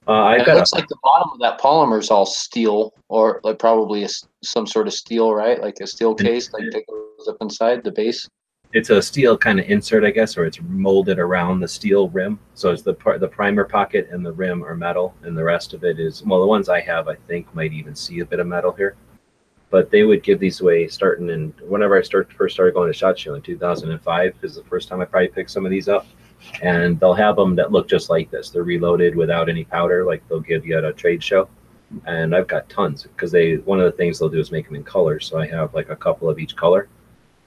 I've It got looks like the bottom of that polymer is all steel, or like probably some sort of steel, right? Like a steel case, like that goes up inside the base. it's a steel kind of insert, I guess, or it's molded around the steel rim. So it's the primer pocket and the rim are metal, and the rest of it is, well, the ones I have, I think, might even see a bit of metal here. But they would give these away starting in whenever I first started going to SHOT Show in 2005 is the first time I probably picked some of these up. And they'll have them that look just like this. They're reloaded without any powder, like they'll give you at a trade show. And I've got tons because one of the things they'll do is make them in colors. So I have like a couple of each color.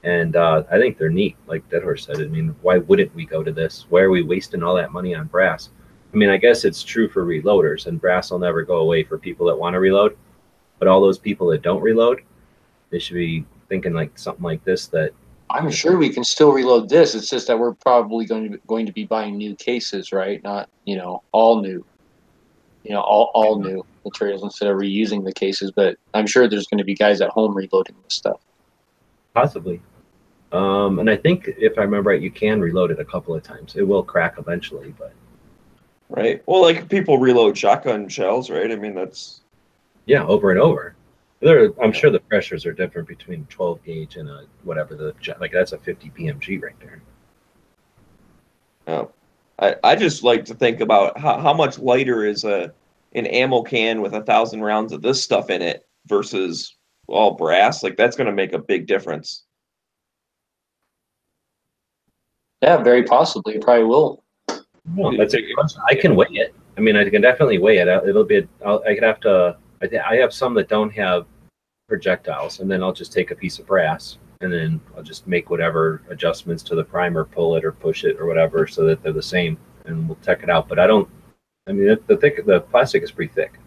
And I think they're neat, like Dead Horse said. I mean, why wouldn't we go to this? Why are we wasting all that money on brass? I mean, I guess it's true for reloaders, and brass will never go away for people that want to reload. But all those people that don't reload, they should be thinking like something like this. That I'm sure we can still reload this. It's just that we're probably going to be buying new cases, right? Not all new, all new materials instead of reusing the cases. But I'm sure there's going to be guys at home reloading this stuff. possibly. And I think if I remember right, you can reload it a couple of times. It will crack eventually, but Right. Well, like people reload shotgun shells, right? I mean, that's yeah, over and over. I'm sure the pressures are different between 12 gauge and a whatever like that's a 50 PMG right there. Oh, I just like to think about how much lighter is an ammo can with 1,000 rounds of this stuff in it versus all brass. Like that's going to make a big difference. Yeah, very possibly. It probably will. Well, that's a good question. I can weigh it. I mean, I can definitely weigh it. It'll be. I could have to. I have some that don't have projectiles, and then I'll just take a piece of brass, and then I'll just make whatever adjustments to the primer, pull it or push it or whatever, so that they're the same, and we'll check it out. But I don't. I mean, the plastic is pretty thick.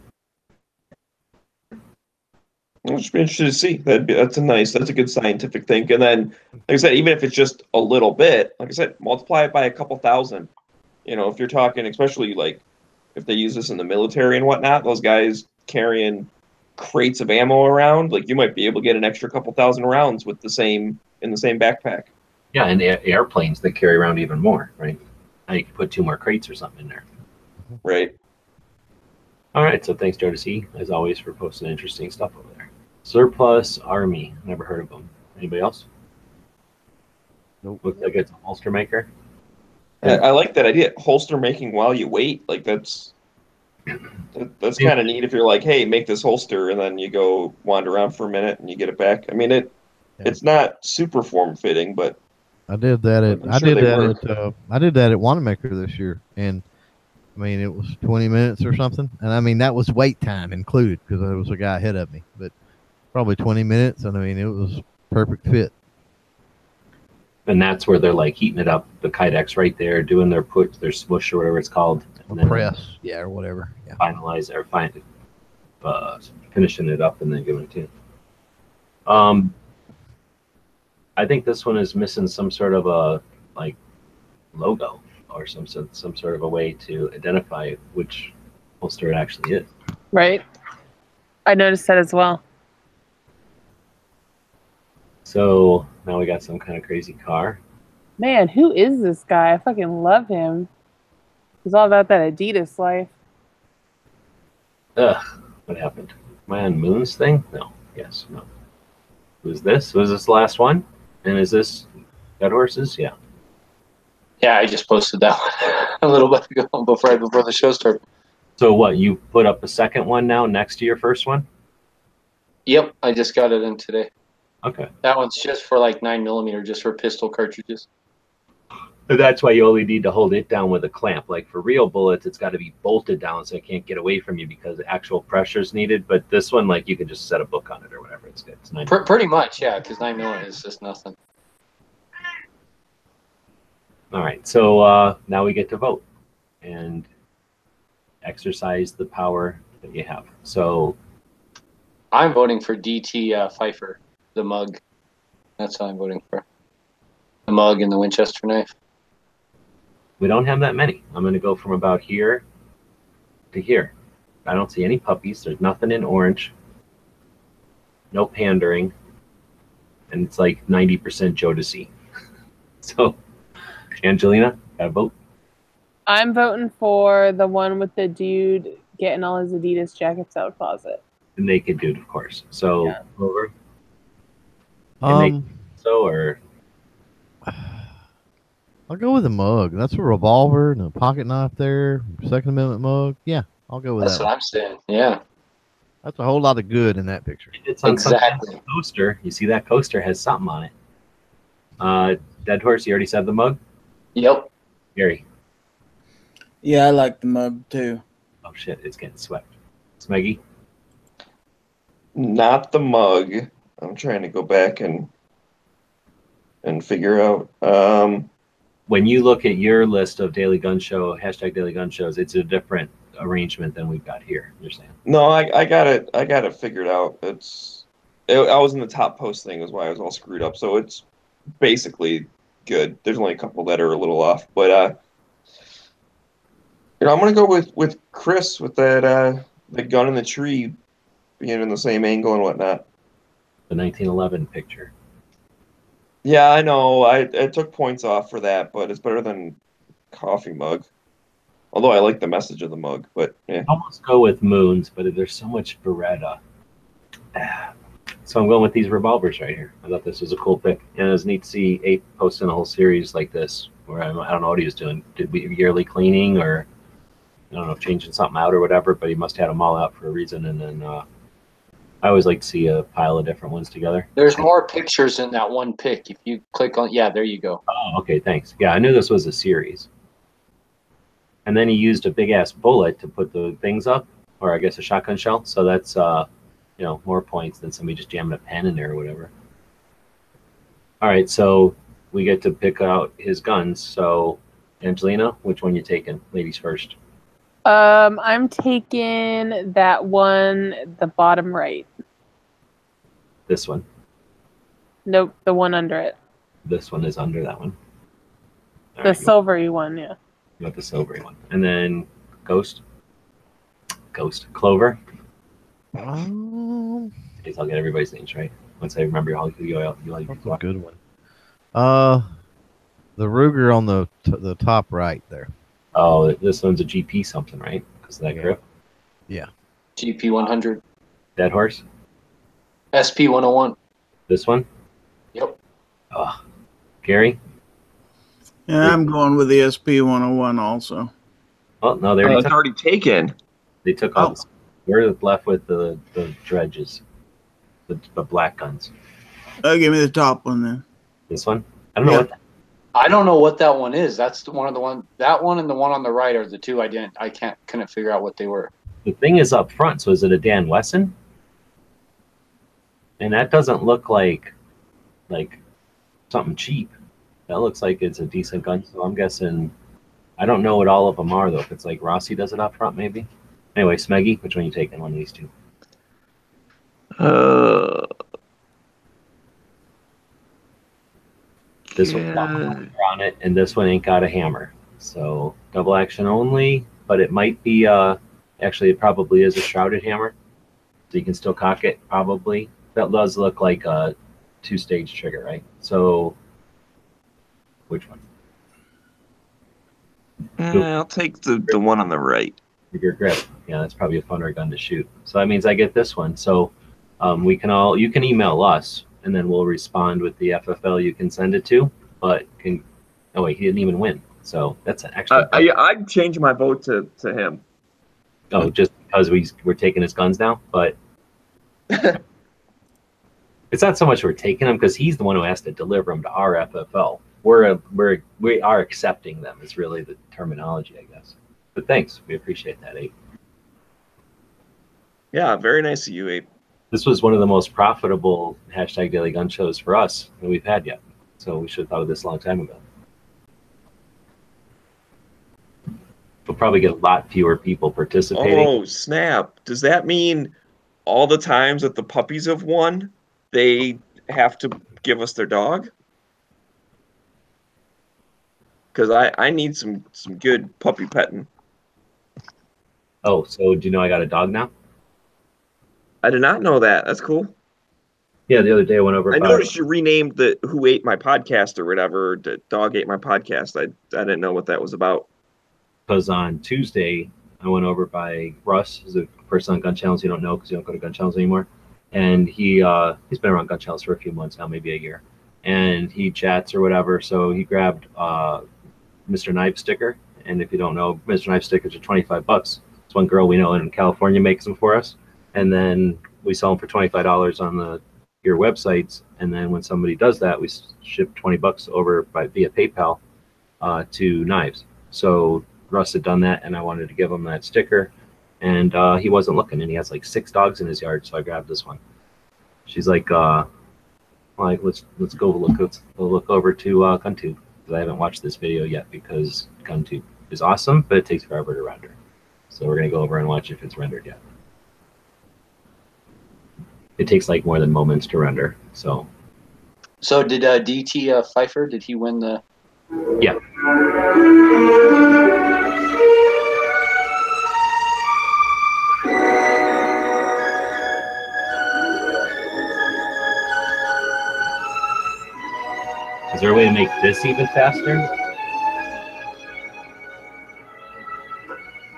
I'll just be interested to see. That's a good scientific thing. And then, like I said, even if it's just a little bit, like I said, multiply it by a couple thousand. If you're talking, especially like if they use this in the military and whatnot, those guys carrying crates of ammo around, like you might be able to get an extra couple thousand rounds with the same backpack. Yeah, and the airplanes they carry around even more, right? Now you can put 2 more crates or something in there. Right. All right, so thanks, Joe C, as always, for posting interesting stuff over there. Surplus Army, never heard of them. Anybody else? Nope. Looks like it's a holster maker. I like that idea. Holster making while you wait, like that's kind of neat. If you're like, hey, make this holster, and then you go wander around for a minute and you get it back. I mean, it's not super form fitting, but I did that at I'm sure they work. I did that at Wanamaker this year, and I mean it was 20 minutes or something, and I mean that was wait time included because there was a guy ahead of me, but probably 20 minutes, and I mean it was perfect fit. And that's where they're like heating it up, the Kydex right there, doing their smush or whatever it's called. Or then press, yeah, or whatever. Yeah. Finalize or finishing it up and then giving it to you. I think this one is missing some sort of a like logo or some sort of a way to identify which holster it actually is. Right. I noticed that as well. So now we got some kind of crazy car. Man, who is this guy? I fucking love him. He's all about that Adidas life. Ugh, what happened? Am I on Moon's thing? No. Yes. No. Who's this? Was this the last one? And is this Dead Horses? Yeah. Yeah, I just posted that one a little bit ago before the show started. So what? You put up a second one now next to your first one? Yep, I just got it in today. Okay. That one's just for like 9mm, just for pistol cartridges. That's why you only need to hold it down with a clamp. Like for real bullets, it's got to be bolted down so it can't get away from you because actual pressure is needed. But this one, like you can just set a book on it or whatever. It's good. It's nice. Pretty much, yeah, because 9mm is just nothing. All right, so now we get to vote and exercise the power that you have. So I'm voting for DT Pfeiffer, the mug. That's what I'm voting for. The mug and the Winchester knife. we don't have that many. I'm going to go from about here to here. I don't see any puppies. There's nothing in orange. No pandering. And it's like 90% Jodeci. So, Angelina, got a vote? I'm voting for the one with the dude getting all his Adidas jackets out of the closet. The naked dude, of course. So, Yeah. over. So, or I'll go with the mug. That's a revolver and a pocket knife there. Second Amendment mug. Yeah, I'll go with That's that what one. I'm saying. Yeah, That's a whole lot of good in that picture. it's on some exactly. kind of coaster. You see that coaster has something on it. Dead Horse, you already said the mug? Yep. Gary. Yeah, I like the mug too. Oh shit, it's getting swept. Smeggy? Not the mug. I'm trying to go back and figure out. When you look at your list of Daily Gun Show, hashtag Daily Gun Shows, it's a different arrangement than we've got here. You're saying? No, I got it figured out. I was in the top post thing is why I was all screwed up. So it's basically good. There's only a couple that are a little off, but I'm gonna go with Chris with that the gun in the tree being in the same angle and whatnot. The 1911 picture. Yeah, I know. I took points off for that, but it's better than coffee mug. Although I like the message of the mug, but yeah. Almost go with moons, but there's so much Beretta. So I'm going with these revolvers right here. I thought this was a cool pick. And it was neat to see Ape posting a whole series like this, where I don't know what he was doing. Did we yearly cleaning or I don't know, changing something out or whatever, but he must have had them all out for a reason. And then I always like to see a pile of different ones together. There's more pictures in that one pic. If you click on, yeah, there you go. Oh, okay, thanks. Yeah, I knew this was a series. And then he used a big ass bullet to put the things up, or I guess a shotgun shell. So that's more points than somebody just jamming a pen in there or whatever. All right, so we get to pick out his guns. So Angelina, which one you taking? Ladies first. I'm taking that one, the bottom right. This one. Nope, the one under it. This one is under that one. All The right, silvery one, yeah. you got the silvery one. And then Ghost. Clover. Um, I'll get everybody's names right. Once I remember all you like. that's a good one. The Ruger on the top right there. Oh, this one's a GP something, right? Because of that Yeah. grip. Yeah. GP 100, Dead Horse. SP 101. This one. Yep. Oh, Gary. Yeah, I'm going with the SP 101 also. Oh no, they It's already taken. they took all. This. We're left with the dredges, the black guns. Give me the top one then. This one. I don't know Yeah. what. I don't know what that one is. That's one of the one. That one and the one on the right are the two I couldn't figure out what they were. The thing is up front. So is it a Dan Wesson? And that doesn't look like something cheap. That looks like it's a decent gun. So I'm guessing. I don't know what all of them are though. If it's like Rossi does it up front, maybe. Anyway, Smeggy, which one you taking? One of these two. This one's got a hammer on it, and this one ain't got a hammer. So double action only, but it might be actually it probably is a shrouded hammer. So you can still cock it, probably. That does look like a 2-stage trigger, right? So which one? I'll take the one on the right. Bigger grip. Yeah, that's probably a funner gun to shoot. So that means I get this one. So you can email us and then we'll respond with the FFL you can send it to. But oh wait, he didn't even win. So that's actually I'd change my vote to him. oh, just because we're taking his guns now, but it's not so much we're taking them because he's the one who has to deliver them to our FFL. we are accepting them is really the terminology, I guess. But thanks, we appreciate that, Abe. Yeah, very nice of you, Abe. This was one of the most profitable hashtag Daily Gun shows for us that we've had yet. So we should have thought of this a long time ago. We'll probably get a lot fewer people participating. Oh, snap. Does that mean all the times that the puppies have won, they have to give us their dog? Because I need some good puppy petting. Oh, so do you know I got a dog now? I did not know that. That's cool. Yeah, the other day I went over. I noticed you renamed the Who Ate My Podcast or whatever. The Dog Ate My Podcast. I didn't know what that was about. Because on Tuesday, I went over by Russ, who's a person on gun channels you don't know because you don't go to gun channels anymore. And he's been around gun channels for a few months now, maybe a year. And he chats or whatever. So he grabbed Mr. Knife sticker. And if you don't know, Mr. Knife stickers are $25. It's one girl we know in California makes them for us. And then we sell them for $25 on your websites. And then when somebody does that, we ship $20 over via PayPal to Knives. So Russ had done that, and I wanted to give him that sticker, and he wasn't looking, and he has like 6 dogs in his yard, so I grabbed this one. She's like let's go look over to GunTube, because I haven't watched this video yet because GunTube is awesome, but it takes forever to render. So we're gonna go over and watch if it's rendered yet. It takes like more than moments to render. So did DT Pfeiffer? Did he win the? Yeah. Is there a way to make this even faster?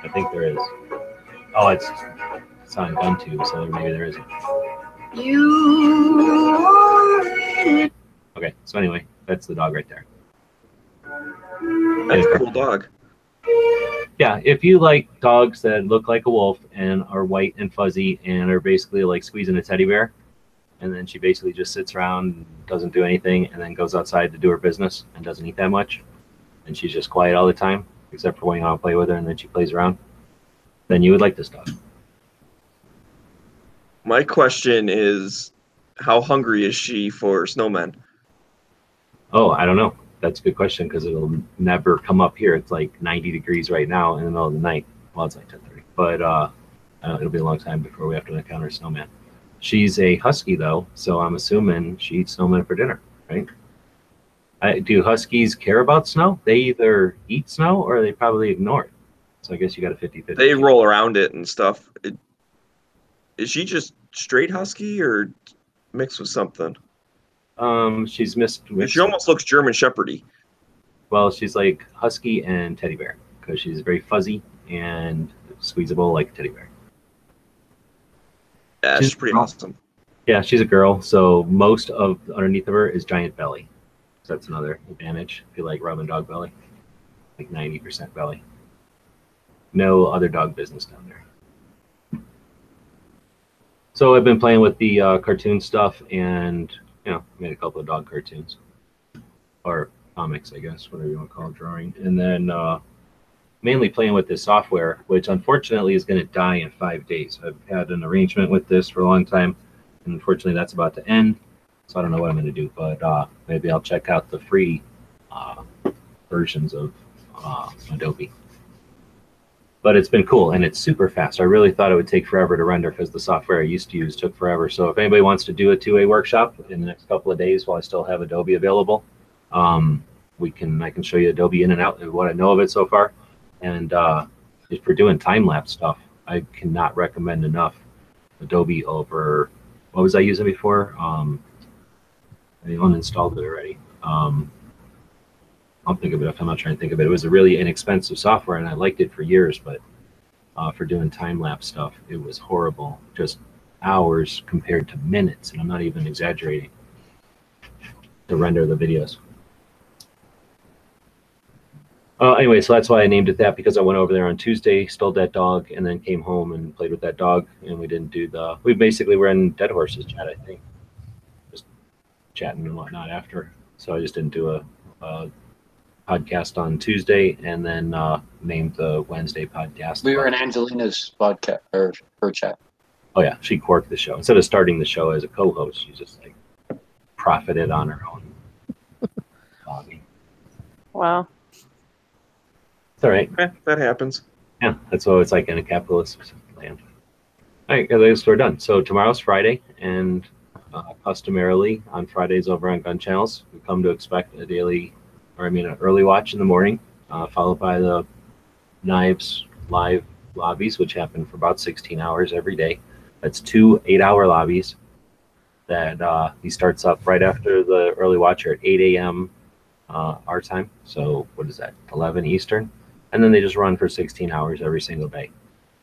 I think there is. Oh, it's on GunTube, so maybe there isn't. Okay, so anyway, that's the dog right there. That's a cool dog. Yeah, if you like dogs that look like a wolf and are white and fuzzy and are basically like squeezing a teddy bear, and then she basically just sits around, doesn't do anything, and then goes outside to do her business and doesn't eat that much, and she's just quiet all the time, except for when you want to play with her and then she plays around, then you would like this dog. My question is, how hungry is she for snowmen? Oh, I don't know. That's a good question because it'll never come up here. It's like 90 degrees right now in the middle of the night. Well, it's like 10:30, but it'll be a long time before we have to encounter a snowman. She's a husky though, so I'm assuming she eats snowmen for dinner, right? Do huskies care about snow? They either eat snow or they probably ignore it. So I guess you got a 50-50. They roll around it and stuff. Is she just straight husky or mixed with something? She's mixed. She almost looks German Shepherdy. Well, she's like husky and teddy bear because she's very fuzzy and squeezable like a teddy bear. Yeah, she's pretty awesome. Yeah, she's a girl, so most of underneath of her is giant belly. So that's another advantage if you like rubbing dog belly, like 90% belly. No other dog business down there. So I've been playing with the cartoon stuff and, made a couple of dog cartoons. Or comics, I guess, whatever you want to call it, drawing. And then mainly playing with this software, which unfortunately is going to die in 5 days. I've had an arrangement with this for a long time, and unfortunately that's about to end. So I don't know what I'm going to do, but maybe I'll check out the free versions of Adobe. But it's been cool, and it's super fast. I really thought it would take forever to render because the software I used to use took forever. So if anybody wants to do a 2A workshop in the next couple of days while I still have Adobe available, I can show you Adobe in and out of what I know of it so far. And if we're doing time-lapse stuff, I cannot recommend enough Adobe over, what was I using before? I uninstalled it already. I'll think of it if I'm not trying to think of it. It was a really inexpensive software, and I liked it for years, but for doing time-lapse stuff, it was horrible. Just hours compared to minutes, and I'm not even exaggerating, to render the videos. Anyway, so that's why I named it that, because I went over there on Tuesday, stole that dog, and then came home and played with that dog, and we didn't do we basically were in Dead Horses chat, I think. Just chatting and whatnot after. So I just didn't do a podcast on Tuesday, and then named the Wednesday podcast. We were in Angelina's podcast or her chat. Oh yeah, she corked the show. Instead of starting the show as a co-host, she just like profited on her own lobby. Wow. It's all right. That happens. Yeah, that's what it's like in a capitalist land. All right, guys, we're done. So tomorrow's Friday, and customarily on Fridays over on Gun Channels, we come to expect an early watch in the morning, followed by the Knives live lobbies, which happen for about 16 hours every day. That's 2 8-hour lobbies that he starts up right after the early watcher at 8 a.m. Our time. So what is that, 11 Eastern? And then they just run for 16 hours every single day.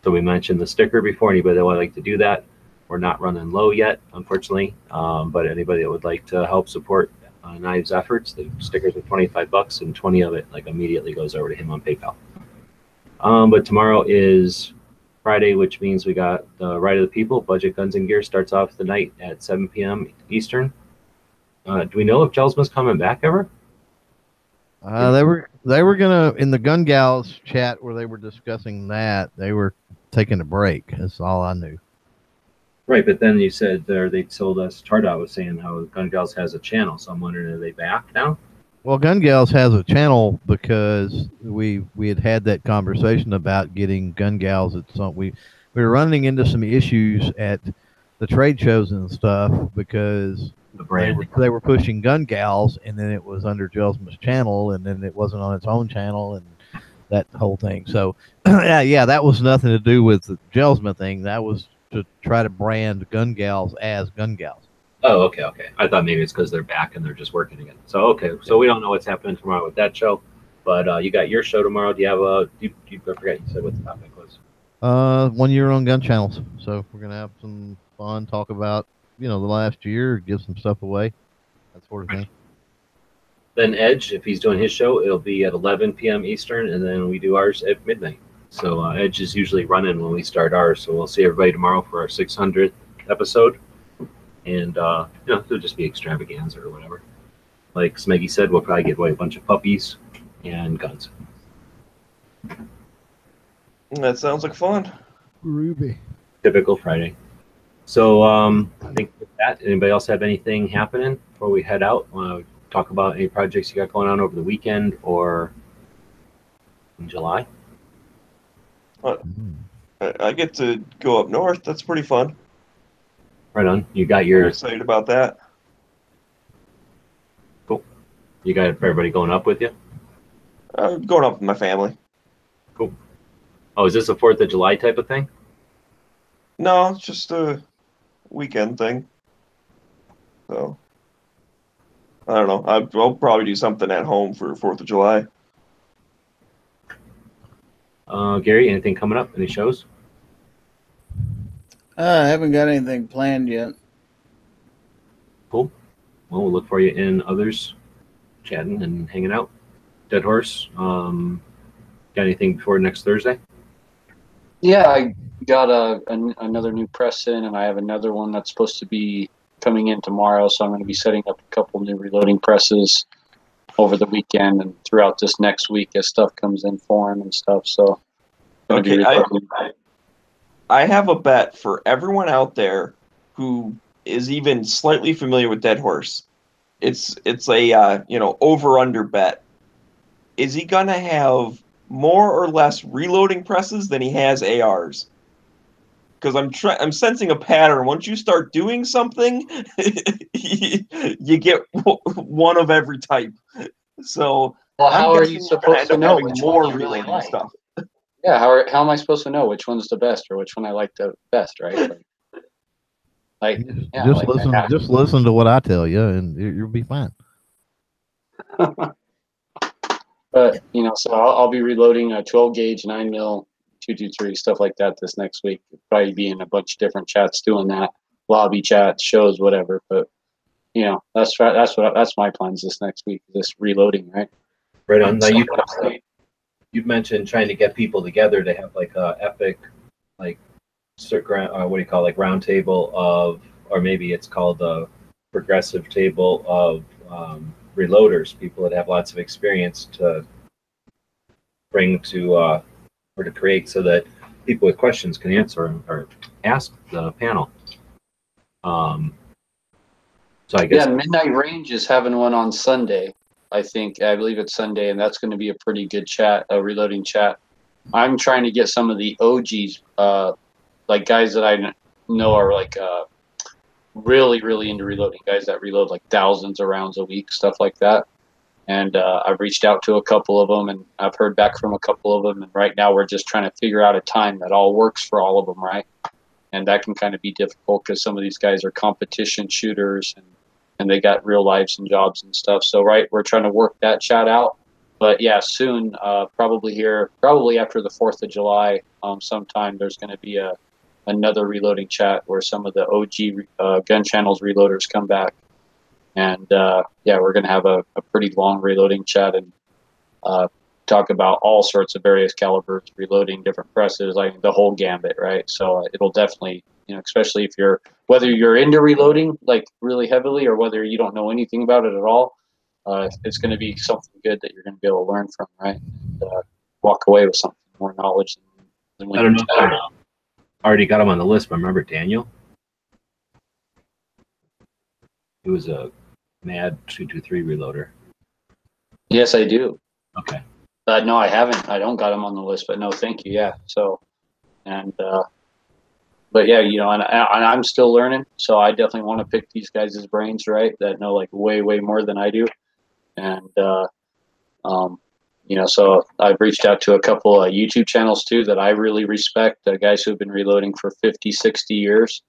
So we mentioned the sticker before. Anybody that would like to do that, we're not running low yet, unfortunately. But anybody that would like to help support Knives' efforts, the stickers are $25, and 20 of it like immediately goes over to him on PayPal. But tomorrow is Friday, which means we got the Right of the People. Budget Guns and Gear starts off the night at 7 p.m. Eastern. Do we know if Jelsma's coming back ever? They were gonna, in the Gun Gals chat where they were discussing that, they were taking a break. That's all I knew. Right, but then you said they told us, Tardot was saying how Gun Gals has a channel, so I'm wondering, are they back now? Well, Gun Gals has a channel because we had that conversation about getting Gun Gals at some. We were running into some issues at the trade shows and stuff because The branding. they were pushing Gun Gals, and then it was under Jelsma's channel, and then it wasn't on its own channel, and that whole thing. So, yeah, that was nothing to do with the Jelsma thing. That was to try to brand Gun Gals as Gun Gals. Oh, okay. I thought maybe it's because they're back and they're just working again. So, okay. So we don't know what's happening tomorrow with that show. But you got your show tomorrow. Do you have I forget you said what the topic was. 1 year on Gun Channels. So we're going to have some fun, talk about, the last year, give some stuff away, that sort of thing. Then Edge, if he's doing his show, it'll be at 11 p.m. Eastern, and then we do ours at midnight. So Edge is usually running when we start ours. So we'll see everybody tomorrow for our 600th episode. And, it'll just be extravaganza or whatever. Like Smeggy said, we'll probably give away a bunch of puppies and guns. That sounds like fun. Ruby. Typical Friday. So I think with that, anybody else have anything happening before we head out? Want to talk about any projects you got going on over the weekend or in July? I get to go up north. That's pretty fun. Right on. You got I'm your excited about that. cool. You got everybody going up with you? Going up with my family. Cool. Oh, is this a 4th of July type of thing? No, it's just a weekend thing. So, I don't know. I'll probably do something at home for 4th of July. Gary, anything coming up? Any shows? I haven't got anything planned yet. Cool. Well, we'll look for you in others chatting and hanging out. Dead Horse, got anything before next Thursday? Yeah, I got another new press in, and I have another one that's supposed to be coming in tomorrow. So I'm going to be setting up a couple new reloading presses over the weekend and throughout this next week as stuff comes in for him and stuff. So, Okay, I have a bet for everyone out there who is even slightly familiar with Dead Horse. It's a over under bet. Is he gonna have more or less reloading presses than he has ARs? Because I'm sensing a pattern. Once you start doing something, you get one of every type. So, well, how I'm are guessing you you're gonna supposed end to up know having which more one you really reloading like? stuff? Yeah, how am I supposed to know which one's the best or which one I like the best, right? Just listen to what I tell you, and you'll be fine. But so I'll be reloading a 12 gauge 9mm 223 stuff like that this next week. Probably be in a bunch of different chats doing that, lobby chats, shows, whatever. But that's my plans this next week. This reloading, right? Right on. Now you've mentioned trying to get people together to have like a epic, like round table of, or maybe it's called a progressive table of reloaders, people that have lots of experience to bring to or to create so that people with questions can answer or ask the panel. So I guess Yeah, Midnight Range is having one on Sunday. I believe it's Sunday, and that's going to be a pretty good chat, a reloading chat. I'm trying to get some of the OGs, like guys that I know are like really, really into reloading, guys that reload like thousands of rounds a week, stuff like that. And I've reached out to a couple of them, and I've heard back from a couple of them. And right now we're just trying to figure out a time that all works for all of them, right? And that can kind of be difficult because some of these guys are competition shooters and they got real lives and jobs and stuff. So, right, we're trying to work that chat out. But yeah, soon, probably after the 4th of July, sometime there's going to be another reloading chat where some of the OG gun channels reloaders come back. And yeah, we're going to have a pretty long reloading chat and talk about all sorts of various calibers, reloading, different presses, like the whole gambit, right? So it'll definitely, especially if whether you're into reloading like really heavily or whether you don't know anything about it at all, it's going to be something good that you're going to be able to learn from, right? And walk away with something more knowledge than when I don't know if I already got him on the list, but remember Daniel? He was a mad 223 reloader. Yes, I do. Okay. No, I haven't. I don't got him on the list, but no, thank you. Yeah. So, and but yeah, and I'm still learning, so I definitely want to pick these guys' brains, right? That know like way, way more than I do, and so I've reached out to a couple of YouTube channels too that I really respect, guys who have been reloading for 50, 60 years.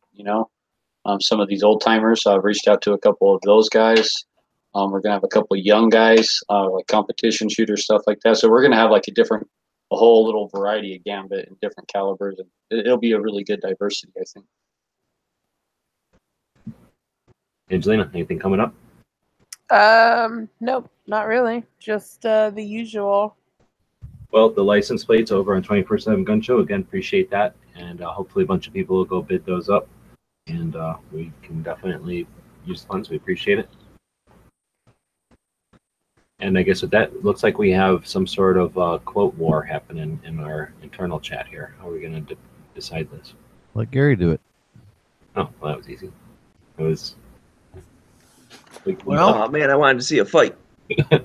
Some of these old timers. So I've reached out to a couple of those guys. We're gonna have a couple of young guys, like competition shooters, stuff like that. So we're gonna have like a whole little variety of gambit and different calibers, and it'll be a really good diversity, I think. Angelina, anything coming up? Nope, not really. Just the usual. Well, the license plates over on 24/7 Gun Show. Again, appreciate that, and hopefully a bunch of people will go bid those up, and we can definitely use the funds. We appreciate it. And I guess with that, looks like we have some sort of quote war happening in our internal chat here. How are we going to decide this? Let Gary do it. Oh, well, that was easy. It was. Oh man, I wanted to see a fight. I'm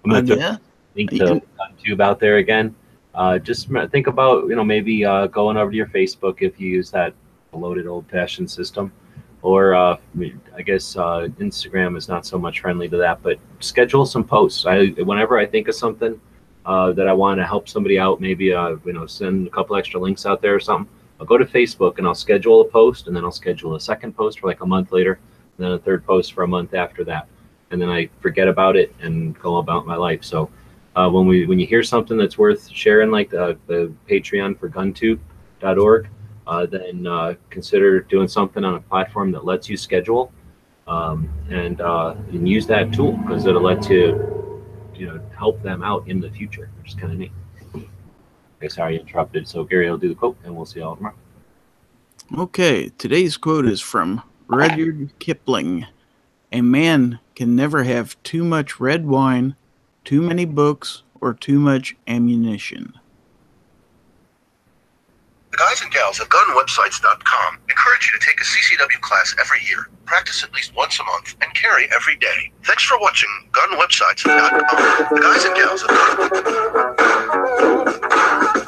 going to Yeah. link the tube out there again. Just think about maybe going over to your Facebook if you use that loaded old-fashioned system. Or I guess Instagram is not so much friendly to that, but schedule some posts. Whenever I think of something that I want to help somebody out, maybe send a couple extra links out there or something, I'll go to Facebook and I'll schedule a post, and then I'll schedule a second post for like a month later, and then a third post for a month after that, and then I forget about it and go about my life. So when you hear something that's worth sharing, like the Patreon for GunTube.org. Then consider doing something on a platform that lets you schedule and use that tool, because it'll let you help them out in the future, which is kind of neat. Okay, sorry I interrupted. So Gary will do the quote, and we'll see you all tomorrow. Okay, today's quote is from Rudyard Kipling. A man can never have too much red wine, too many books, or too much ammunition. The guys and gals at gunwebsites.com encourage you to take a CCW class every year, practice at least once a month, and carry every day. Thanks for watching gunwebsites.com. The guys and gals at